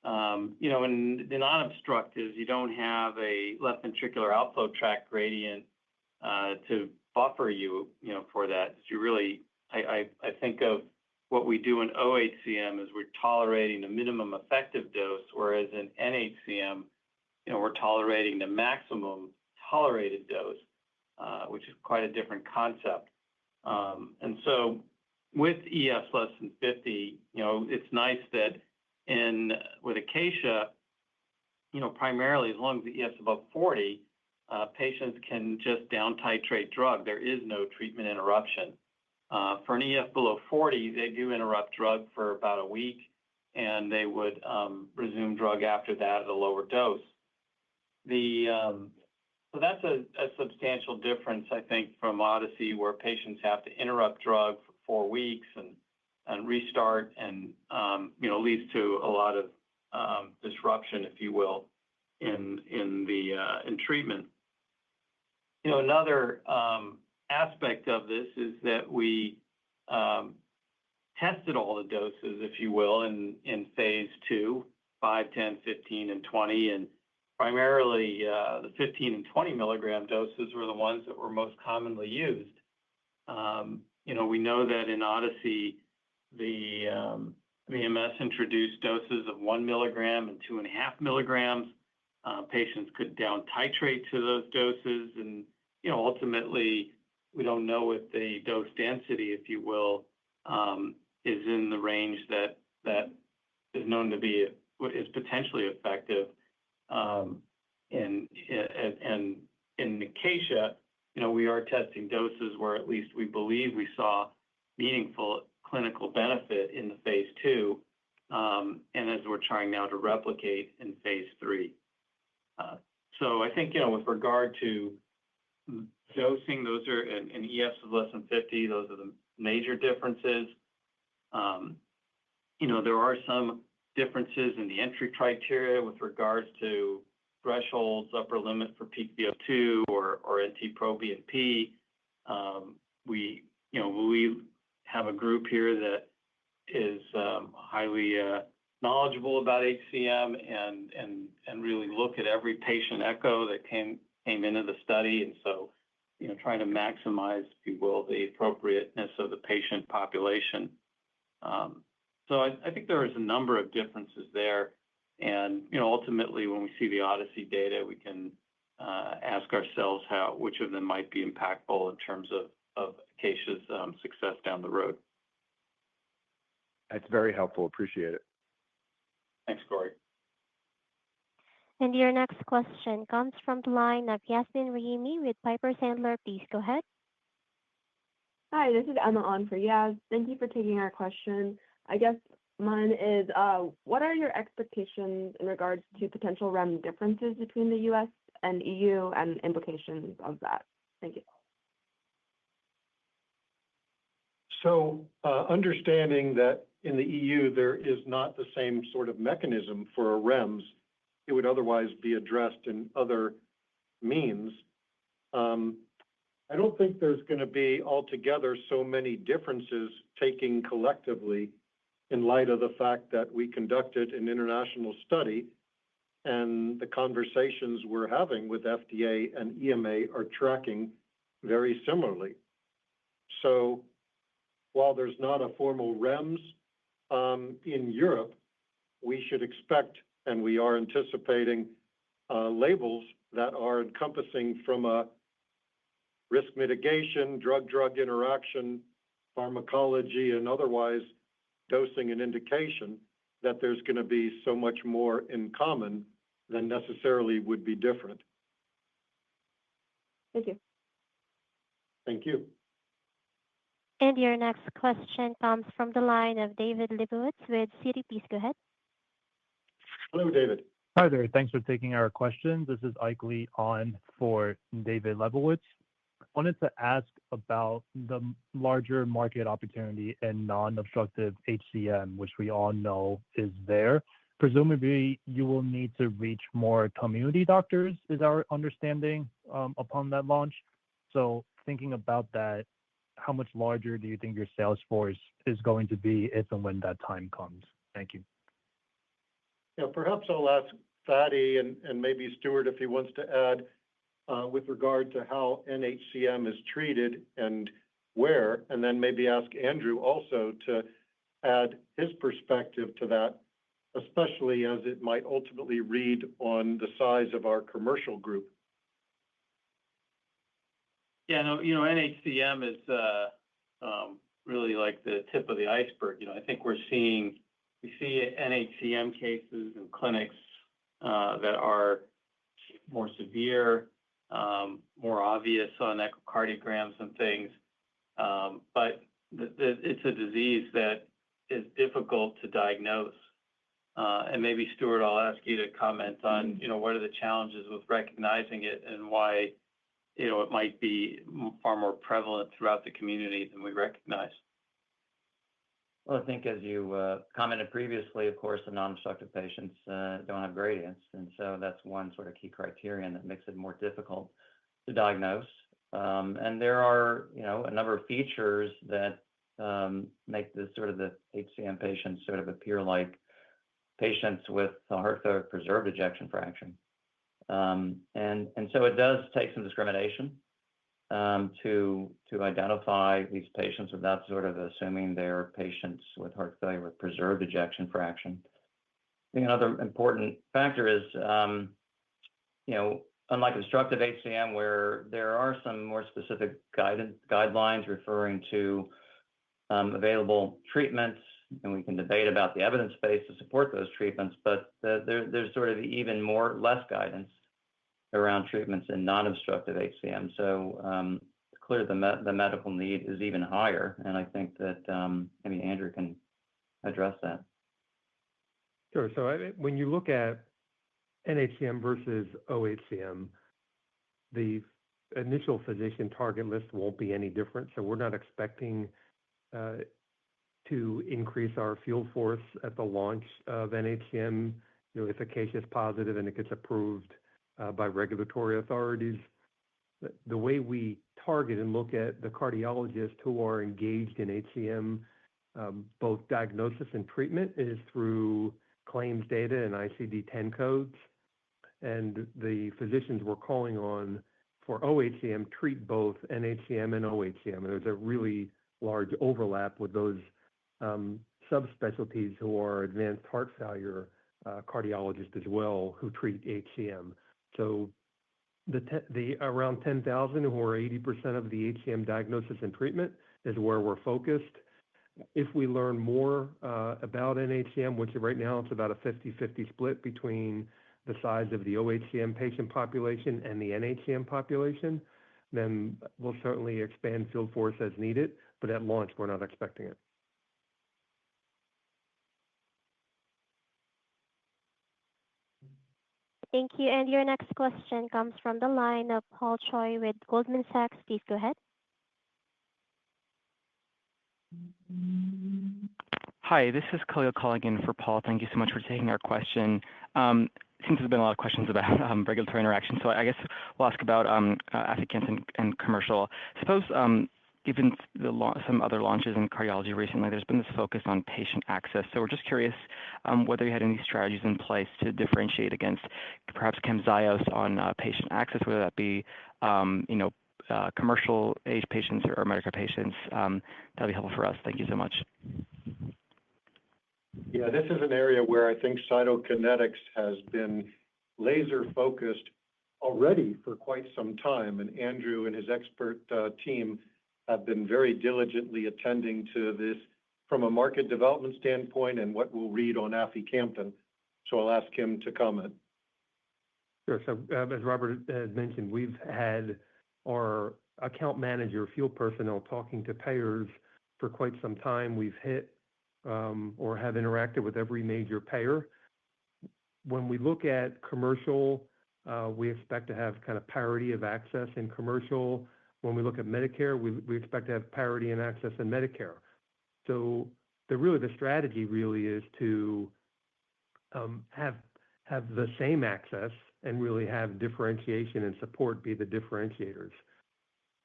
in the non-obstructives, you don't have a left ventricular outflow tract gradient to buffer you, for that. You really, I think of what we do in OHCM is we're tolerating the minimum effective dose, whereas in NHCM, we're tolerating the maximum tolerated dose, which is quite a different concept. And so with EFs less than 50, it's nice that with Acacia, primarily as long as the EF's above 40, patients can just down titrate drug. There is no treatment interruption. For an EF below 40, they do interrupt drug for about a week, and they would resume drug after that at a lower dose. So that's a substantial difference, I think, from Odyssey, where patients have to interrupt drug for 4 weeks and restart, and leads to a lot of disruption, if you will, in treatment. Another aspect of this is that we tested all the doses, if you will, in phase 2, 5, 10, 15, and 20, and primarily the 15 and 20 milligram doses were the ones that were most commonly used. We know that in Odyssey, the BMS introduced doses of 1 milligram and 2.5 milligrams. Patients could down titrate to those doses, and ultimately, we don't know if the dose density, if you will, is in the range that is known to be is potentially effective. In Acacia, we are testing doses where at least we believe we saw meaningful clinical benefit in the phase 2, and as we're trying now to replicate in phase 3. So I think, with regard to dosing, those are in EFs of less than 50, those are the major differences. There are some differences in the entry criteria with regards to thresholds, upper limit for peak VO2 or NT-proBNP. We have a group here that is highly knowledgeable about HCM and really look at every patient echo that came into the study, and so trying to maximize, if you will, the appropriateness of the patient population. So I think there is a number of differences there, and ultimately, when we see the Odyssey data, we can ask ourselves which of them might be impactful in terms of Acacia's success down the road. That's very helpful. Appreciate it. Thanks, Corey. And your next question comes from the line of Yasmeen Rahimi with Piper Sandler. Please go ahead. Hi, this is Emma on for Yas. Thank you for taking our question. I guess mine is, what are your expectations in regards to potential REM differences between the U.S. and EU and implications of that? Thank you. So understanding that in the EU, there is not the same sort of mechanism for REMS, it would otherwise be addressed in other means. I don't think there's going to be altogether so many differences taken collectively in light of the fact that we conducted an international study and the conversations we're having with FDA and EMA are tracking very similarly. So while there's not a formal REMS in Europe, we should expect, and we are anticipating, labels that are encompassing from a risk mitigation, drug-drug interaction, pharmacology, and otherwise dosing and indication, that there's going to be so much more in common than necessarily would be different. Thank you. Thank you. And your next question comes from the line of David Lebowitz with Citi. Please go ahead. Hello, David. Hi there. Thanks for taking our questions. This is Ike Lee on for David Lebowitz. I wanted to ask about the larger market opportunity in non-obstructive HCM, which we all know is there. Presumably, you will need to reach more community doctors, is our understanding, upon that launch. So thinking about that, how much larger do you think your sales force is going to be if and when that time comes? Thank you. Yeah, perhaps I'll ask Fady and maybe Stuart if he wants to add with regard to how NHCM is treated and where, and then maybe ask Andrew also to add his perspective to that, especially as it might ultimately read on the size of our commercial group. Yeah, no, NHCM is really like the tip of the iceberg. I think we see NHCM cases in clinics that are more severe, more obvious on echocardiograms and things. But it's a disease that is difficult to diagnose. And maybe Stuart, I'll ask you to comment on, what are the challenges with recognizing it and why, it might be far more prevalent throughout the community than we recognize. Well, I think as you commented previously, of course, the non-obstructive patients don't have gradients. And so that's one sort of key criterion that makes it more difficult to diagnose. And there are, a number of features that make the HCM patients sort of appear like patients with heart failure with preserved ejection fraction. And so it does take some discrimination to identify these patients without sort of assuming they're patients with heart failure with preserved ejection fraction. I think another important factor is, unlike obstructive HCM, where there are some more specific guidelines referring to available treatments, and we can debate about the evidence base to support those treatments, but there's sort of even less guidance around treatments in non-obstructive HCM. So clearly the medical need is even higher, and I think that maybe Andrew can address that. Sure. So when you look at NHCM versus OHCM, the initial physician target list won't be any different. So we're not expecting to increase our field force at the launch of NHCM. If a case is positive and it gets approved by regulatory authorities, the way we target and look at the cardiologists who are engaged in HCM, both diagnosis and treatment, is through claims data and ICD-10 codes. And the physicians we're calling on for OHCM treat both NHCM and OHCM. And there's a really large overlap with those subspecialties who are advanced heart failure cardiologists as well who treat HCM. So the around 10,000 who are 80% of the HCM diagnosis and treatment is where we're focused. If we learn more about NHCM, which right now it's about a 50-50 split between the size of the OHCM patient population and the NHCM population, then we'll certainly expand field force as needed. But at launch, we're not expecting it. Thank you. And your next question comes from the line of Paul Choi with Goldman Sachs. Please go ahead. Hi, this is Khalil calling in for Paul. Thank you so much for taking our question. Seems there's been a lot of questions about regulatory interaction, so I guess we'll ask about aficamten and commercial. Suppose, given some other launches in cardiology recently, there's been this focus on patient access. So we're just curious whether you had any strategies in place to differentiate against perhaps Camzyos on patient access, whether that be commercial age patients or Medicare patients. That'd be helpful for us. Thank you so much. Yeah, this is an area where I think Cytokinetics has been laser focused already for quite some time, and Andrew and his expert team have been very diligently attending to this from a market development standpoint and what we'll read on aficamten. So I'll ask him to comment. Sure. So as Robert had mentioned, we've had our account manager, field personnel talking to payers for quite some time. We've hit or have interacted with every major payer. When we look at commercial, we expect to have kind of parity of access in commercial. When we look at Medicare, we expect to have parity in access in Medicare. So the strategy really is to have the same access and really have differentiation and support be the differentiators.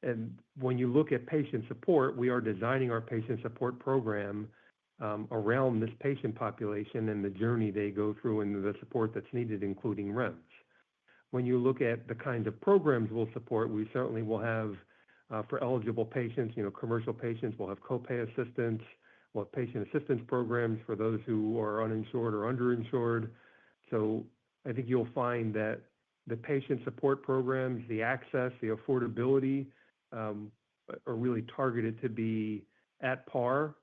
And when you look at patient support, we are designing our patient support program around this patient population and the journey they go through and the support that's needed, including REMS. When you look at the kinds of programs we'll support, we certainly will have for eligible patients, commercial patients, we'll have copay assistance, we'll have patient assistance programs for those who are uninsured or underinsured. So I think you'll find that the patient support programs, the access, the affordability are really targeted to be at par,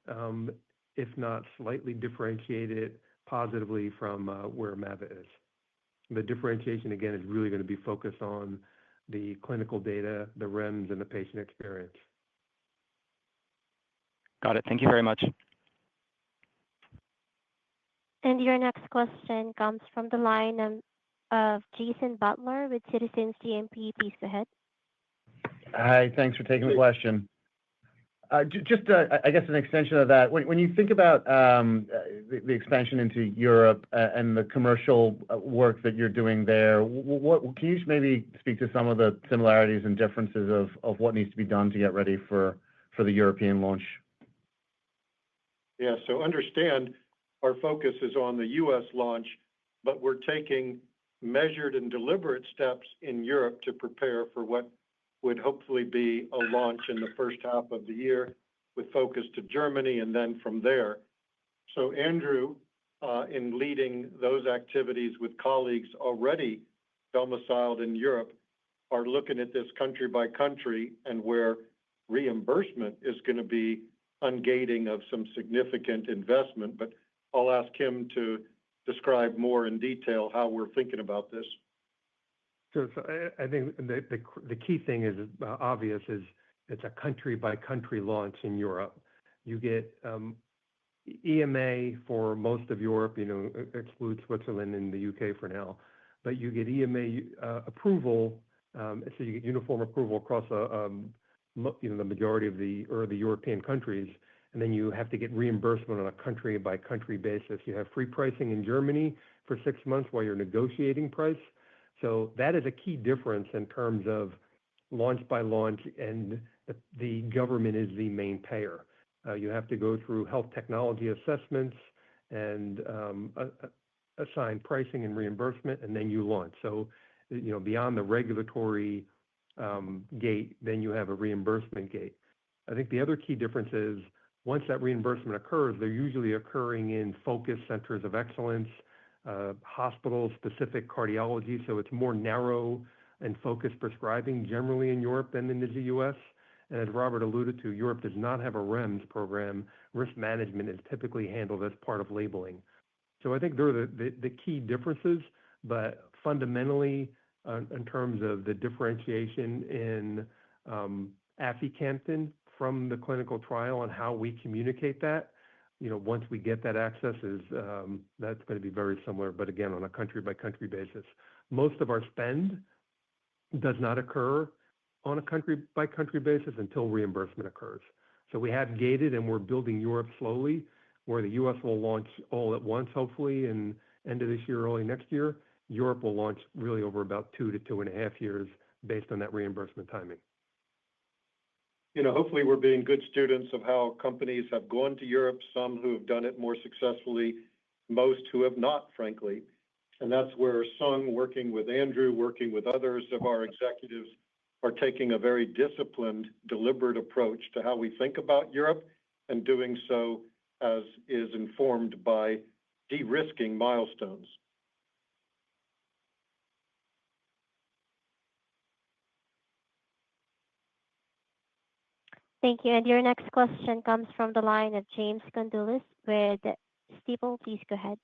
if not slightly differentiated positively from where Mava is. The differentiation, again, is really going to be focused on the clinical data, the REMS, and the patient experience. Got it. Thank you very much. And your next question comes from the line of Jason Butler with Citizens JMP. Please go ahead. Hi, thanks for taking the question. Just, I guess, an extension of that. When you think about the expansion into Europe and the commercial work that you're doing there, can you just maybe speak to some of the similarities and differences of what needs to be done to get ready for the European launch? Yeah, so understand our focus is on the U.S. launch, but we're taking measured and deliberate steps in Europe to prepare for what would hopefully be a launch in the first half of the year with focus to Germany and then from there. So Andrew, in leading those activities with colleagues already domiciled in Europe, are looking at this country by country and where reimbursement is going to be ungating of some significant investment. But I'll ask him to describe more in detail how we're thinking about this. So I think the key thing is obvious is it's a country by country launch in Europe. You get EMA for most of Europe, exclude Switzerland and the UK for now, but you get EMA approval, so you get uniform approval across the majority of the European countries, and then you have to get reimbursement on a country by country basis. You have free pricing in Germany for 6 months while you're negotiating price. So that is a key difference in terms of launch by launch, and the government is the main payer. You have to go through health technology assessments and assign pricing and reimbursement, and then you launch. So, beyond the regulatory gate, then you have a reimbursement gate. I think the other key difference is once that reimbursement occurs, they're usually occurring in focus centers of excellence, hospital-specific cardiology. So it's more narrow and focused prescribing generally in Europe than in the US. And as Robert alluded to, Europe does not have a REMS program. Risk management is typically handled as part of labeling. So I think they're the key differences, but fundamentally, in terms of the differentiation in aficamten from the clinical trial and how we communicate that, once we get that access, that's going to be very similar, but again, on a country-by-country basis. Most of our spend does not occur on a country-by-country basis until reimbursement occurs. So we have gated, and we're building Europe slowly, where the US will launch all at once, hopefully, in end of this year, early next year. Europe will launch really over about 2 to 2.5 years based on that reimbursement timing. Hopefully we're being good students of how companies have gone to Europe, some who have done it more successfully, most who have not, frankly. And that's where Sung, working with Andrew, working with others of our executives, are taking a very disciplined, deliberate approach to how we think about Europe, and doing so as is informed by de-risking milestones. Thank you. And your next question comes from the line of James Condulis with Stifel. Please go ahead.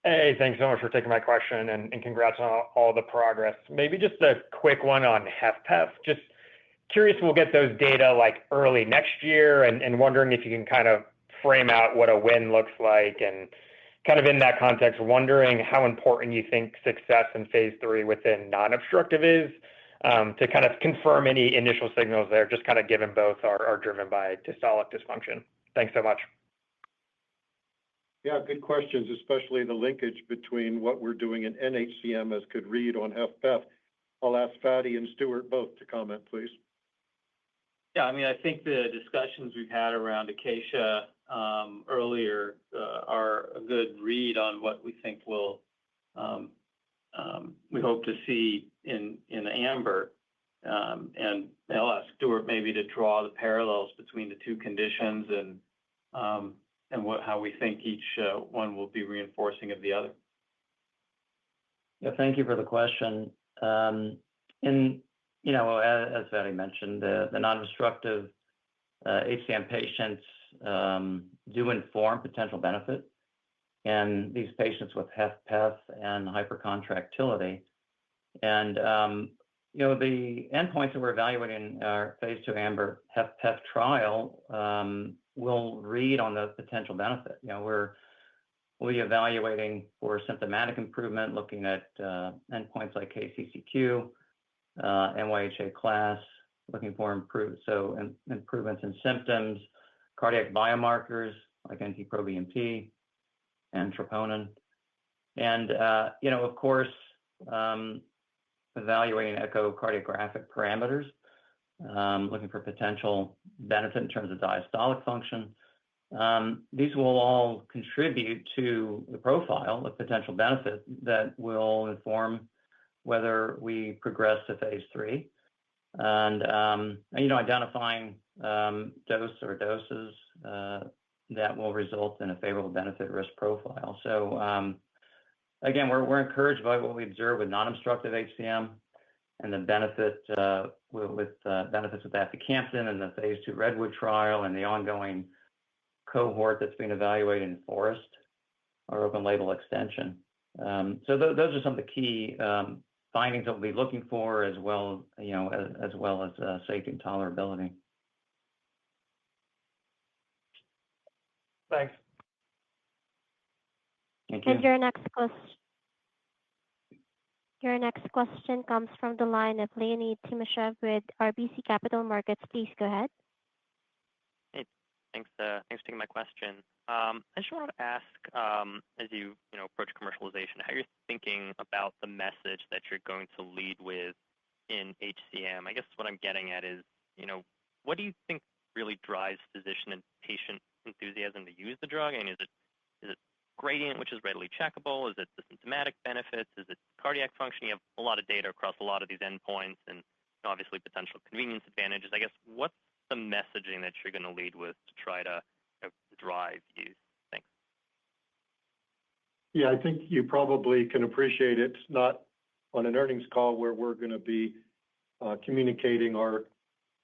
Hey, thanks so much for taking my question, and congrats on all the progress. Maybe just a quick one on HFpEF. Just curious, we'll get those data like early next year, and wondering if you can kind of frame out what a win looks like, and kind of in that context, wondering how important you think success in phase 3 within non-obstructive is, to kind of confirm any initial signals there, just kind of given both are driven by systolic dysfunction. Thanks so much. Yeah, good questions, especially the linkage between what we're doing in NHCM as could read on HFpEF. I'll ask Fady and Stuart both to comment, please. Yeah, I think the discussions we've had around Acacia earlier are a good read on what we think we hope to see in AMBER. And I'll ask Stuart maybe to draw the parallels between the two conditions and how we think each one will be reinforcing of the other. Yeah, thank you for the question. As Fady mentioned, the non-obstructive HCM patients do inform potential benefit. And these patients with HFpEF and hypercontractility. And The endpoints that we're evaluating in our phase 2 AMBER HFpEF trial will read on the potential benefit. We'll be evaluating for symptomatic improvement, looking at endpoints like KCCQ, NYHA class, looking for improvements in symptoms, cardiac biomarkers like NT-proBNP and troponin, and of course, evaluating echocardiographic parameters, looking for potential benefit in terms of diastolic function. These will all contribute to the profile of potential benefit that will inform whether we progress to phase 3 and identifying dose or doses that will result in a favorable benefit risk profile. So again, we're encouraged by what we observe with non-obstructive HCM and the benefit with benefits with aficamten and the phase 2 Redwood trial and the ongoing cohort that's being evaluated in Forest, our open label extension. So those are some of the key findings that we'll be looking for, as well as safety and tolerability. Thanks. Thank you. And your next question comes from the line of Leonid Timashev with RBC Capital Markets. Please go ahead. Hey, thanks for taking my question. I just wanted to ask, as you approach commercialization, how you're thinking about the message that you're going to lead with in HCM. I guess what I'm getting at is, what do you think really drives physician and patient enthusiasm to use the drug? And is it gradient, which is readily checkable? Is it the symptomatic benefits? Is it cardiac function? You have a lot of data across a lot of these endpoints and obviously potential convenience advantages. I guess what's the messaging that you're going to lead with to try to drive use? Thanks. Yeah, I think you probably can appreciate it's not on an earnings call where we're going to be communicating our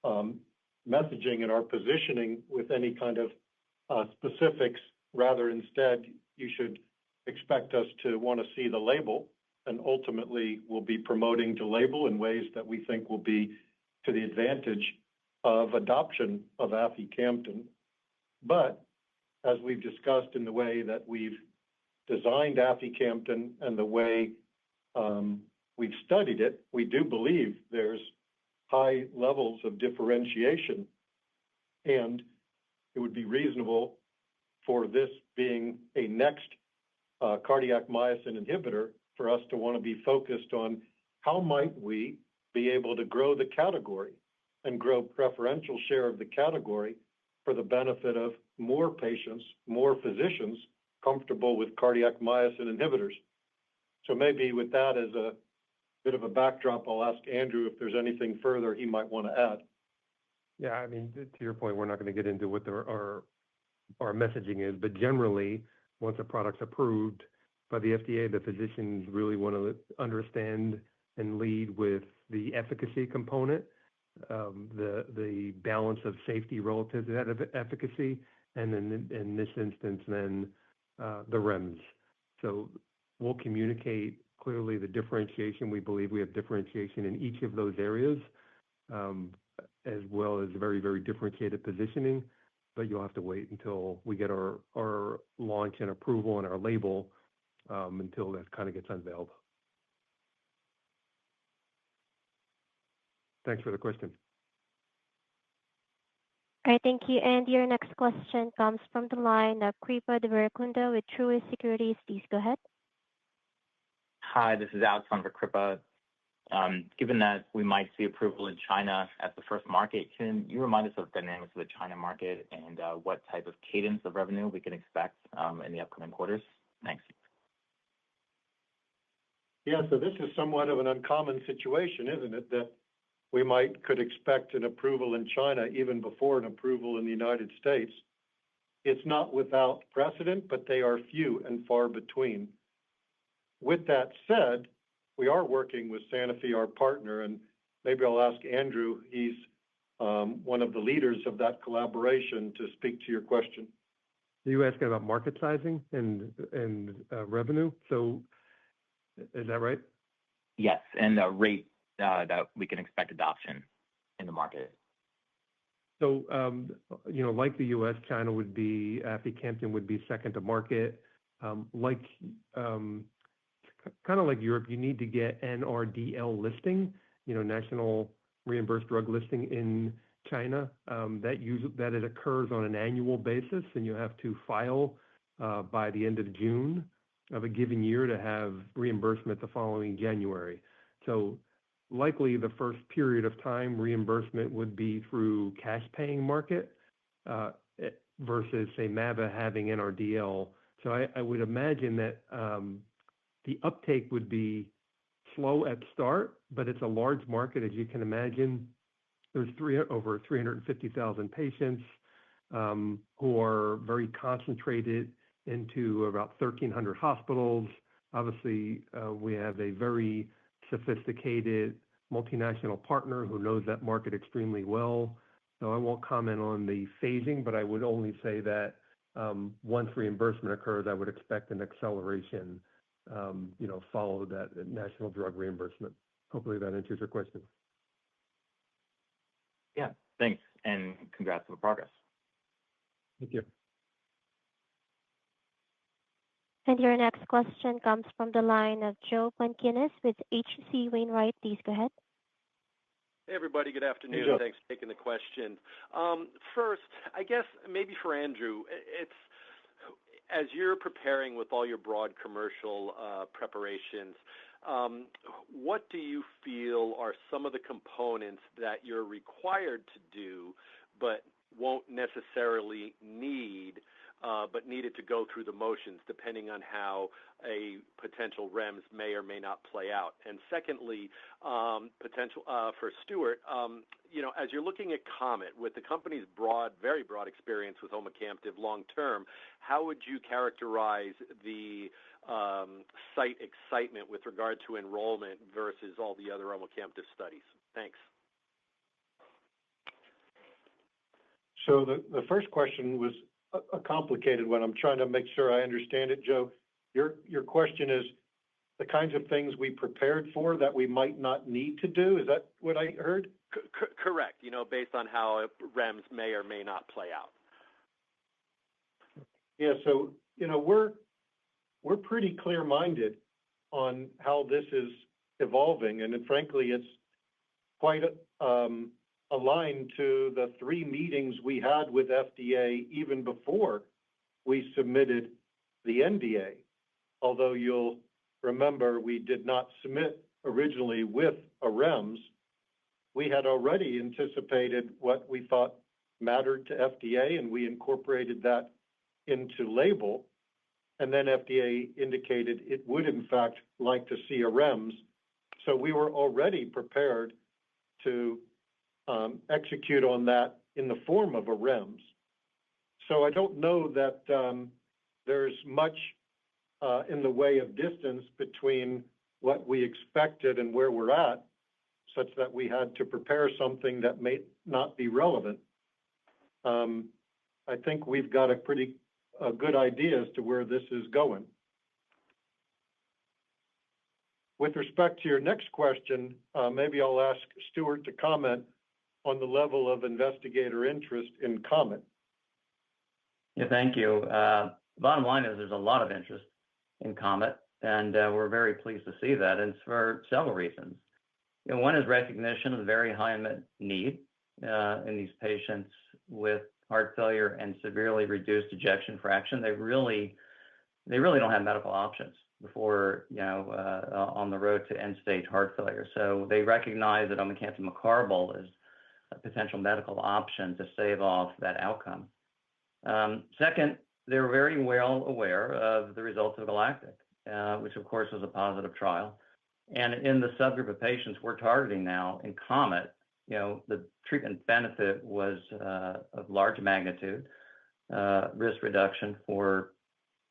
messaging and our positioning with any kind of specifics. Rather, instead, you should expect us to want to see the label, and ultimately we'll be promoting the label in ways that we think will be to the advantage of adoption of aficamten. But as we've discussed in the way that we've designed aficamten and the way we've studied it, we do believe there's high levels of differentiation, and it would be reasonable for this being a next cardiac myosin inhibitor for us to want to be focused on how might we be able to grow the category and grow preferential share of the category for the benefit of more patients, more physicians comfortable with cardiac myosin inhibitors. So maybe with that as a bit of a backdrop, I'll ask Andrew if there's anything further he might want to add. Yeah, I mean, to your point, we're not going to get into what our messaging is, but generally, once a product's approved by the FDA, the physicians really want to understand and lead with the efficacy component, the balance of safety relative to that efficacy, and then in this instance, then the REMS. So we'll communicate clearly the differentiation. We believe we have differentiation in each of those areas, as well as very, very differentiated positioning. But you'll have to wait until we get our launch and approval and our label until that kind of gets unveiled. Thanks for the question. All right, thank you. And your next question comes from the line of Kripa Devarakonda with Truist Securities. Please go ahead. Hi, this is Alex on for Kripa. Given that we might see approval in China as the first market, can you remind us of the dynamics of the China market and what type of cadence of revenue we can expect in the upcoming quarters? Thanks. Yeah, so this is somewhat of an uncommon situation, isn't it, that we could expect an approval in China even before an approval in the United States. It's not without precedent, but they are few and far between. With that said, we are working with Sanofi, our partner, and maybe I'll ask Andrew, he's one of the leaders of that collaboration, to speak to your question. Are you asking about market sizing and revenue? So is that right? Yes, and rate that we can expect adoption in the market? So, like the U.S., China would be, aficamten would be second to market. Like, kind of like Europe, you need to get NRDL listing, National Reimbursed Drug Listing in China. That it occurs on an annual basis, and you have to file by the end of June of a given year to have reimbursement the following January. So likely the first period of time reimbursement would be through cash paying market versus, say, MAVA having NRDL. So I would imagine that the uptake would be slow at start, but it's a large market, as you can imagine. There's over 350,000 patients who are very concentrated into about 1,300 hospitals. Obviously, we have a very sophisticated multinational partner who knows that market extremely well. So I won't comment on the phasing, but I would only say that once reimbursement occurs, I would expect an acceleration, follow that national drug reimbursement. Hopefully that answers your question. Yeah, thanks, and congrats on the progress. Thank you. And your next question comes from the line of Joe Pantginis with H.C. Wainwright. Please go ahead. Hey, everybody. Good afternoon. Hey, Joe. Thanks for taking the question. First, I guess maybe for Andrew, it's as you're preparing with all your broad commercial preparations, what do you feel are some of the components that you're required to do but won't necessarily need, but needed to go through the motions depending on how a potential REMS may or may not play out? And secondly, potential for Stuart, as you're looking at COMET, with the company's very broad experience with omecamtiv long term, how would you characterize the site excitement with regard to enrollment versus all the other omecamtiv studies? Thanks. So the first question was a complicated one. I'm trying to make sure I understand it, Joe. Your question is the kinds of things we prepared for that we might not need to do. Is that what I heard? Correct. Based on how REMS may or may not play out. Yeah. So we're pretty clear-minded on how this is evolving, and frankly, it's quite aligned to the 3 meetings we had with FDA even before we submitted the NDA. Although you'll remember we did not submit originally with a REMS, we had already anticipated what we thought mattered to FDA, and we incorporated that into label. And then FDA indicated it would, in fact, like to see a REMS. So we were already prepared to execute on that in the form of a REMS. So I don't know that there's much in the way of distance between what we expected and where we're at, such that we had to prepare something that may not be relevant. I think we've got a pretty good idea as to where this is going. With respect to your next question, maybe I'll ask Stuart to comment on the level of investigator interest in COMET. Yeah, thank you. Bottom line is there's a lot of interest in COMET, and we're very pleased to see that, and it's for several reasons. One is recognition of the very high unmet need in these patients with heart failure and severely reduced ejection fraction. They really don't have medical options before on the road to end-stage heart failure. So they recognize that omecamtiv mecarbil is a potential medical option to save off that outcome. Second, they're very well aware of the results of Galactic, which of course was a positive trial. And in the subgroup of patients we're targeting now in COMET, the treatment benefit was of large magnitude, risk reduction for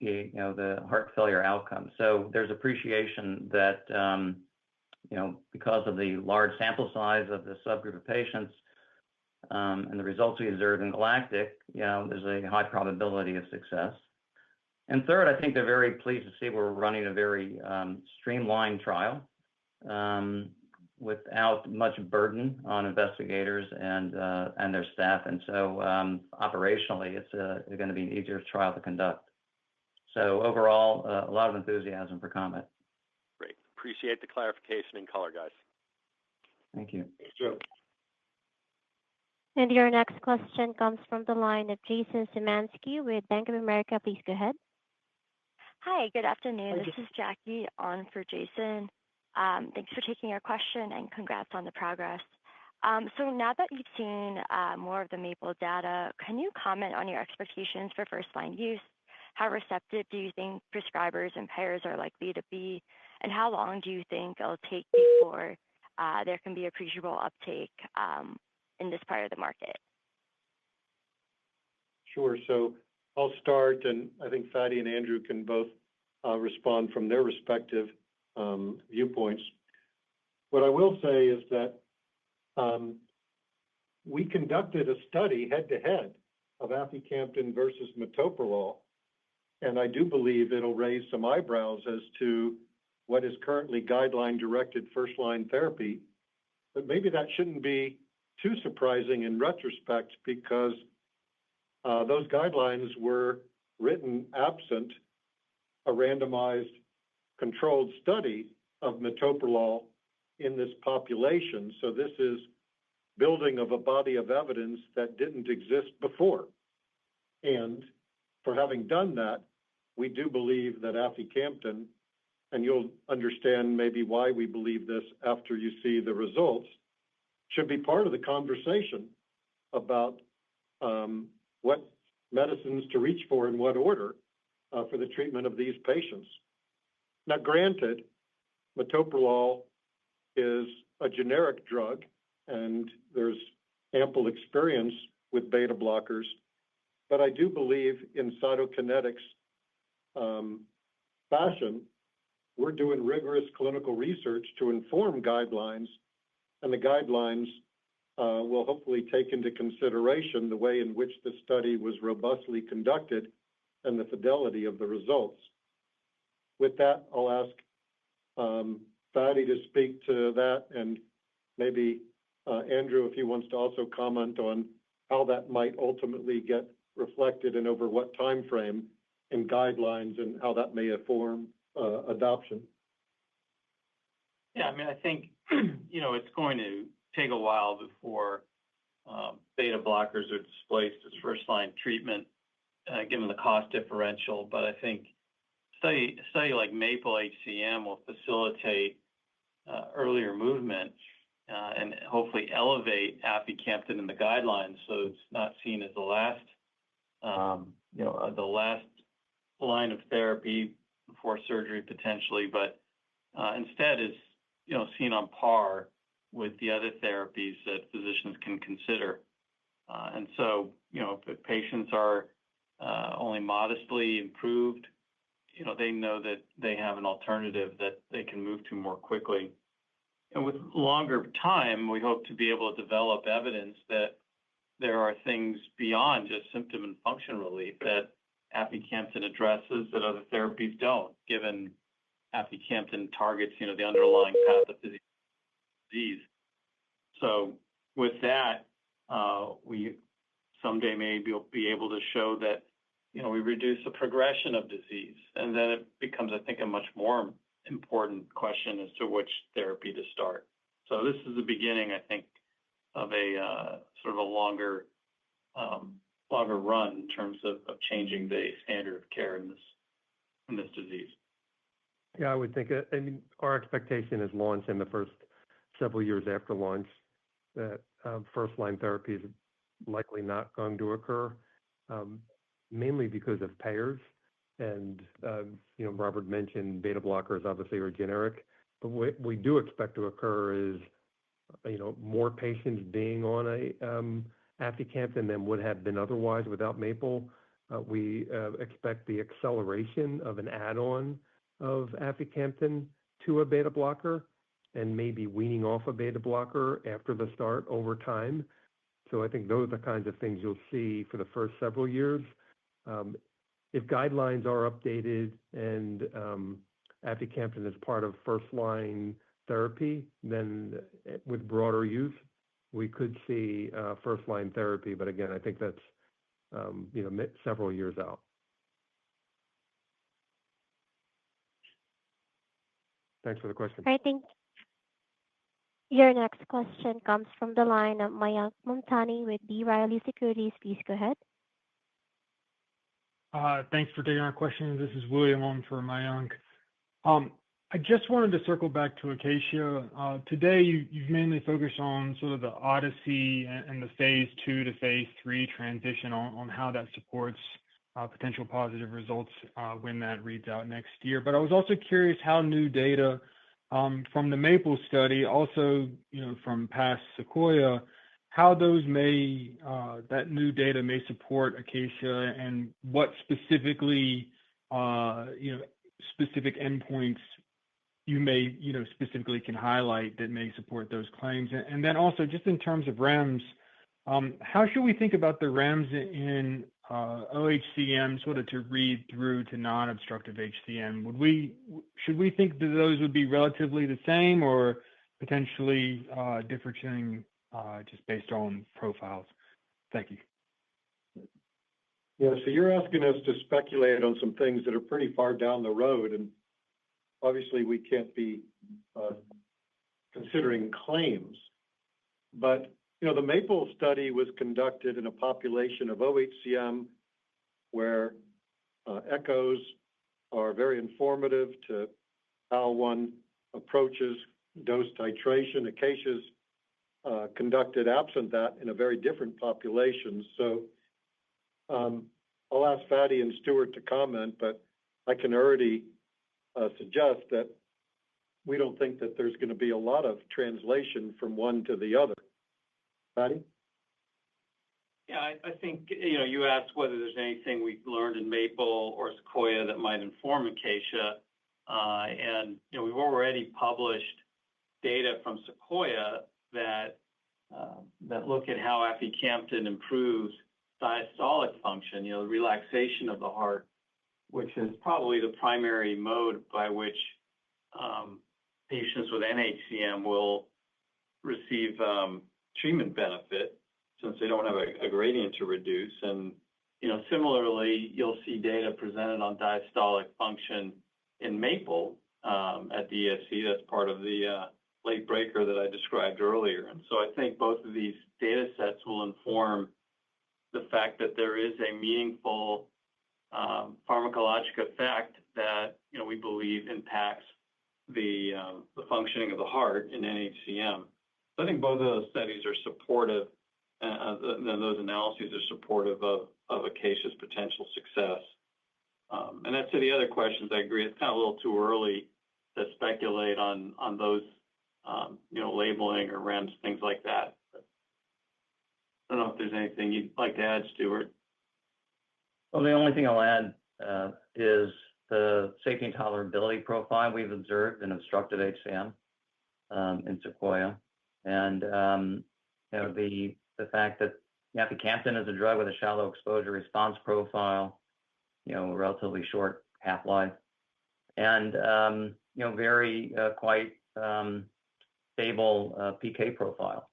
the heart failure outcome. So there's appreciation that because of the large sample size of the subgroup of patients and the results we observed in Galactic, there's a high probability of success. And third, I think they're very pleased to see we're running a very streamlined trial without much burden on investigators and their staff. And so operationally, it's going to be an easier trial to conduct. So overall, a lot of enthusiasm for COMET. Great. Appreciate the clarification and color, guys. Thank you. Thanks, Joe. And your next question comes from the line of Jason Szymanski with Bank of America. Please go ahead. Hi, good afternoon. Hi, This is Jackie on for Jason. Thanks for taking our question and congrats on the progress. So now that you've seen more of the MAPLE data, can you comment on your expectations for first-line use? How receptive do you think prescribers and payers are likely to be? And how long do you think it'll take before there can be appreciable uptake in this part of the market? Sure. So I'll start, and I think Fady and Andrew can both respond from their respective viewpoints. What I will say is that we conducted a study head-to-head of aficamten versus metoprolol, and I do believe it'll raise some eyebrows as to what is currently guideline-directed first-line therapy. But maybe that shouldn't be too surprising in retrospect because those guidelines were written absent a randomized controlled study of metoprolol in this population. So this is building of a body of evidence that didn't exist before. And for having done that, we do believe that aficamten, and you'll understand maybe why we believe this after you see the results, should be part of the conversation about what medicines to reach for in what order for the treatment of these patients. Now, granted, metoprolol is a generic drug, and there's ample experience with beta blockers, but I do believe in Cytokinetics fashion, we're doing rigorous clinical research to inform guidelines, and the guidelines will hopefully take into consideration the way in which the study was robustly conducted and the fidelity of the results. With that, I'll ask Fady to speak to that, and maybe Andrew, if he wants to also comment on how that might ultimately get reflected and over what time frame in guidelines and how that may inform adoption. Yeah, I mean, I think, it's going to take a while before beta blockers are displaced as first-line treatment, given the cost differential. But I think a study like MAPLE-HCM will facilitate earlier movement and hopefully elevate aficamten in the guidelines, so it's not seen as the last line of therapy before surgery potentially, but instead is seen on par with the other therapies that physicians can consider. And so, if patients are only modestly improved, they know that they have an alternative that they can move to more quickly. And with longer time, we hope to be able to develop evidence that there are things beyond just symptom and function relief that aficamten addresses that other therapies don't, given aficamten targets, the underlying pathophysiology of disease. So with that, we someday may be able to show that, we reduce the progression of disease. And then it becomes, I think, a much more important question as to which therapy to start. So this is the beginning, I think, of a sort of a longer run in terms of changing the standard of care in this disease. Yeah, I would think, our expectation is launch in the first several years after launch, that first-line therapy is likely not going to occur, mainly because of payers. And, Robert mentioned beta blockers obviously are generic, but what we do expect to occur is, more patients being on a aficamten than would have been otherwise without MAPLE. We expect the acceleration of an add-on of aficamten to a beta blocker and maybe weaning off a beta blocker after the start over time. So I think those are the kinds of things you'll see for the first several years. If guidelines are updated and aficamten is part of first-line therapy, then with broader use, we could see first-line therapy. But again, I think that's several years out. Thanks for the question. I think your next question comes from the line of Mayank Mamtani with B. Riley Securities. Please go ahead. Thanks for taking our question. This is William on for Mayank. I just wanted to circle back to Acacia. Today, you've mainly focused on sort of the Odyssey and the phase 2 to phase 3 transition on how that supports potential positive results when that reads out next year. But I was also curious how new data from the Maple study, also from past Sequoia, how that new data may support Acacia and what specifically, specific endpoints you may, specifically can highlight that may support those claims. And then also, just in terms of REMS, how should we think about the REMS in OHCM sort of to read through to non-obstructive HCM? Should we think that those would be relatively the same or potentially differing just based on profiles? Thank you. Yeah, so you're asking us to speculate on some things that are pretty far down the road, and obviously we can't be considering claims. But the Maple study was conducted in a population of OHCM where echoes are very informative to how one approaches dose titration. Acacia's conducted absent that in a very different population. So I'll ask Fady and Stuart to comment, but I can already suggest that we don't think that there's going to be a lot of translation from one to the other. Fady? Yeah, I think, you asked whether there's anything we've learned in Maple or Sequoia that might inform Acacia. And, we've already published data from Sequoia that look at how aficamten improves diastolic function, the relaxation of the heart, which is probably the primary mode by which patients with NHCM will receive treatment benefit since they don't have a gradient to reduce. And, similarly, you'll see data presented on diastolic function in Maple at the ESC. That's part of the late breaker that I described earlier. And so I think both of these data sets will inform the fact that there is a meaningful pharmacologic effect that, we believe impacts the functioning of the heart in NHCM. So I think both of those studies are supportive, and those analyses are supportive of Acacia's potential success. And as to the other questions, I agree, it's kind of a little too early to speculate on those, labeling or REMS, things like that. But I don't know if there's anything you'd like to add, Stuart. Well, the only thing I'll add is the safety and tolerability profile we've observed in obstructive HCM in Sequoia. And, the fact that aficamten is a drug with a shallow exposure response profile, relatively short half-life, and, very quite stable PK profile.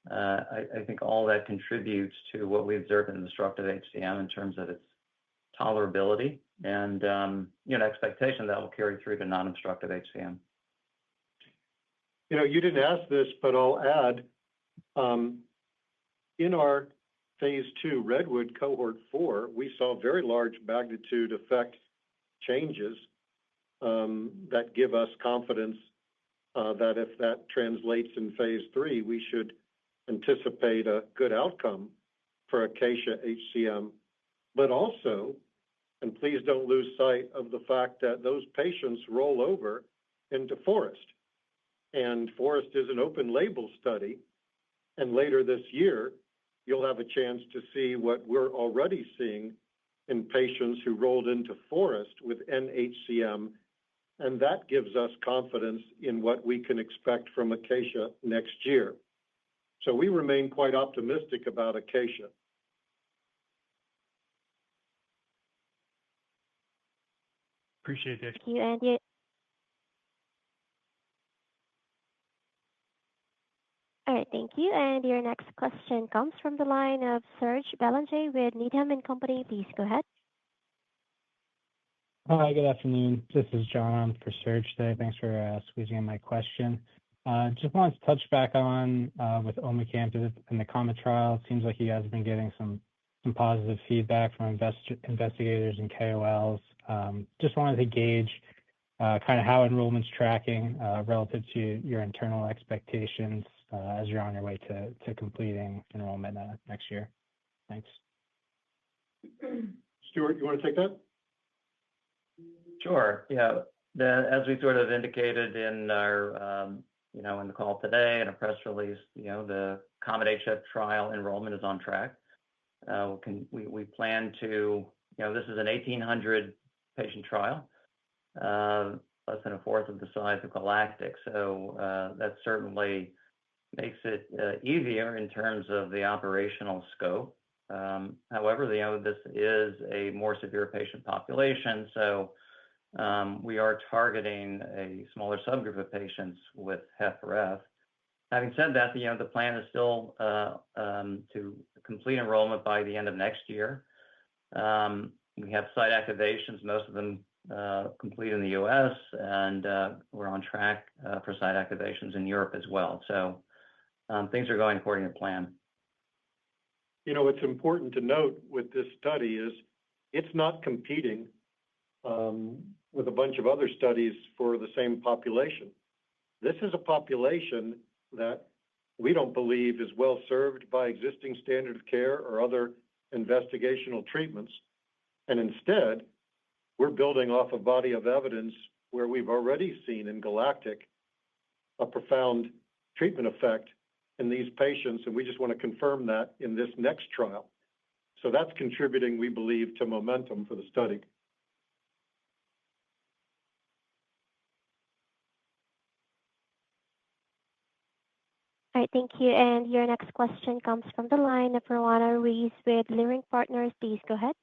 I think all that contributes to what we observe in obstructive HCM in terms of its tolerability and, expectation that will carry through to non-obstructive HCM. You didn't ask this, but I'll add, in our phase 2 Redwood cohort 4, we saw very large magnitude effect changes that give us confidence that if that translates in phase 3, we should anticipate a good outcome for Acacia HCM. But also, and please don't lose sight of the fact that those patients roll over into Forest. And Forest is an open label study. And later this year, you'll have a chance to see what we're already seeing in patients who rolled into Forest with NHCM. And that gives us confidence in what we can expect from Acacia next year. So we remain quite optimistic about Acacia. Appreciate it. Thank you, Andy. you. And your next question comes from the line of Serge Belanger with Needham & Company. Please go ahead. Hi, good afternoon. This is John for Serge today. Thanks for squeezing in my question. Just wanted to touch back on with omecamtiv and the COMET trial. It seems like you guys have been getting some positive feedback from investigators and KOLs. Just wanted to gauge kind of how enrollment's tracking relative to your internal expectations as you're on your way to completing enrollment next year. Thanks. Stuart, you want to take that? Sure. Yeah. As we sort of indicated in our, in the call today and a press release, the COMET-HF trial enrollment is on track. We plan to, this is an 1,800 patient trial, less than a fourth of the size of Galactic. So that certainly makes it easier in terms of the operational scope. However, this is a more severe patient population, so we are targeting a smaller subgroup of patients with HFrEF. Having said that, the plan is still to complete enrollment by the end of next year. We have site activations, most of them complete in the U.S., and we're on track for site activations in Europe as well. So things are going according to plan. What's important to note with this study is it's not competing with a bunch of other studies for the same population. This is a population that we don't believe is well served by existing standard of care or other investigational treatments. And instead, we're building off a body of evidence where we've already seen in Galactic a profound treatment effect in these patients, and we just want to confirm that in this next trial. So that's contributing, we believe, to momentum for the study. All right, thank you. And your next question comes from the line of Roanna Ruiz with Leerink Partners. Please go ahead.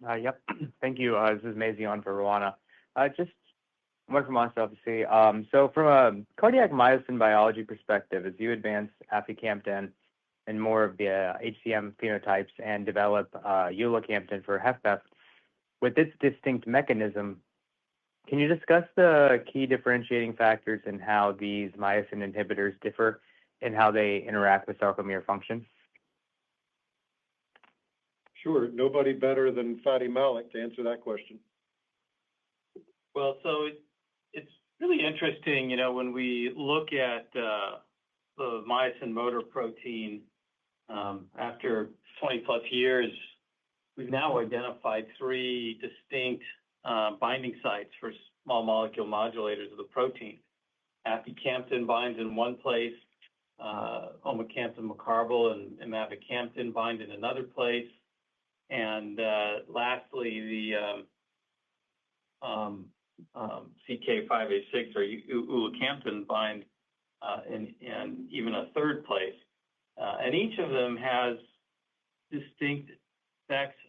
Yep. Thank you. This is Maisie on for Roanna. Just one from us, obviously. So from a cardiac myosin biology perspective, as you advance aficamten and more of the HCM phenotypes and develop ulacamten for HFpEF, with its distinct mechanism, can you discuss the key differentiating factors in how these myosin inhibitors differ and how they interact with sarcomere function? Sure. Nobody better than Fady Malik to answer that question. Well, so it's really interesting, when we look at the myosin motor protein, after 20 plus years, we've now identified 3 distinct binding sites for small molecule modulators of the protein. Aficamten binds in one place, omecamtiv mecarbil and mavacamten bind in another place, and lastly, the CK586 or ulacamten bind in even a third place. And each of them has distinct effects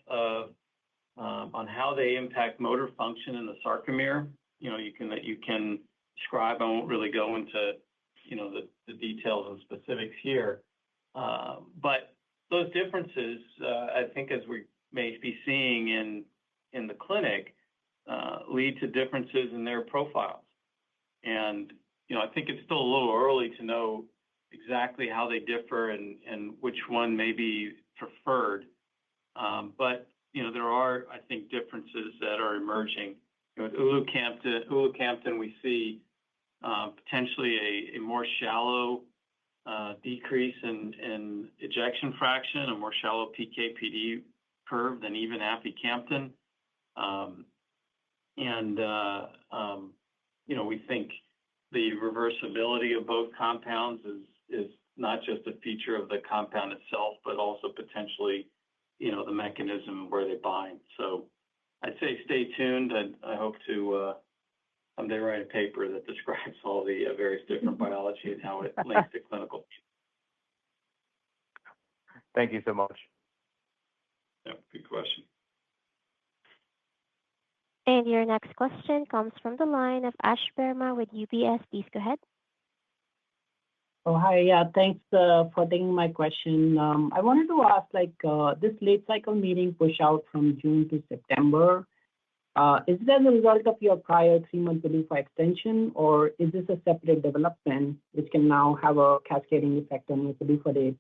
on how they impact motor function in the sarcomere. You can describe. I won't really go into the details and specifics here, but those differences, I think, as we may be seeing in the clinic, lead to differences in their profiles. And I think it's still a little early to know exactly how they differ and which one may be preferred. But there are, I think, differences that are emerging. With ulacamten, we see potentially a more shallow decrease in ejection fraction, a more shallow PK/PD curve than even aficamten. We think the reversibility of both compounds is not just a feature of the compound itself, but also potentially the mechanism where they bind. So I'd say stay tuned, and I hope to someday write a paper that describes all the various different biology and how it links to clinical. Thank you so much. Yeah, good question. And your next question comes from the line of Ash Verma with UBS. Please go ahead. Oh, hi. Yeah, thanks for taking my question. I wanted to ask, this late cycle meeting push out from June to September. Is that a result of your prior 3-month PDUFA extension, or is this a separate development which can now have a cascading effect on your PDUFA date?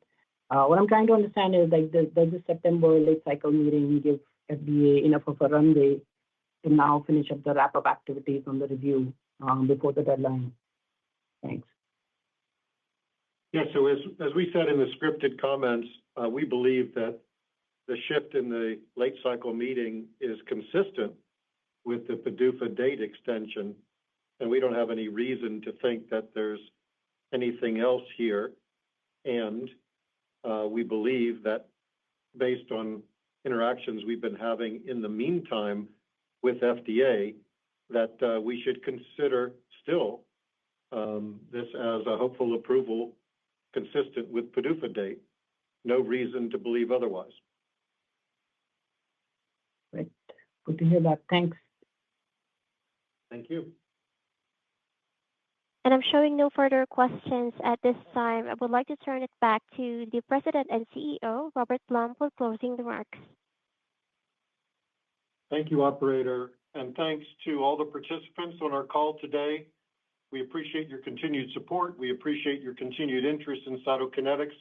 What I'm trying to understand is, does the September late cycle meeting give FDA enough of a runway to now finish up the wrap-up activities on the review before the deadline? Thanks. Yeah, so as we said in the scripted comments, we believe that the shift in the late cycle meeting is consistent with the PDUFA date extension, and we don't have any reason to think that there's anything else here. And we believe that based on interactions we've been having in the meantime with FDA, that we should consider still this as a hopeful approval consistent with PDUFA date. No reason to believe otherwise. Great. Good to hear that. Thanks. Thank you. And I'm showing no further questions at this time. I would like to turn it back to the President and CEO, Robert Blum, for closing remarks. Thank you, operator, and thanks to all the participants on our call today. We appreciate your continued support. We appreciate your continued interest in Cytokinetics.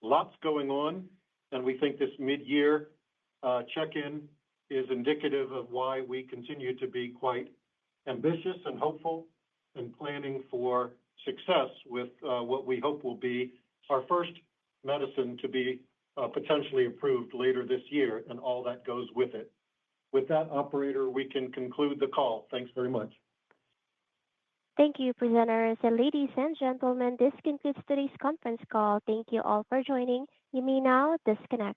Lots going on, and we think this mid-year check-in is indicative of why we continue to be quite ambitious and hopeful and planning for success with what we hope will be our first medicine to be potentially approved later this year and all that goes with it. With that, operator, we can conclude the call. Thanks very much. Thank you, presenters. And ladies and gentlemen, this concludes today's conference call. Thank you all for joining. You may now disconnect.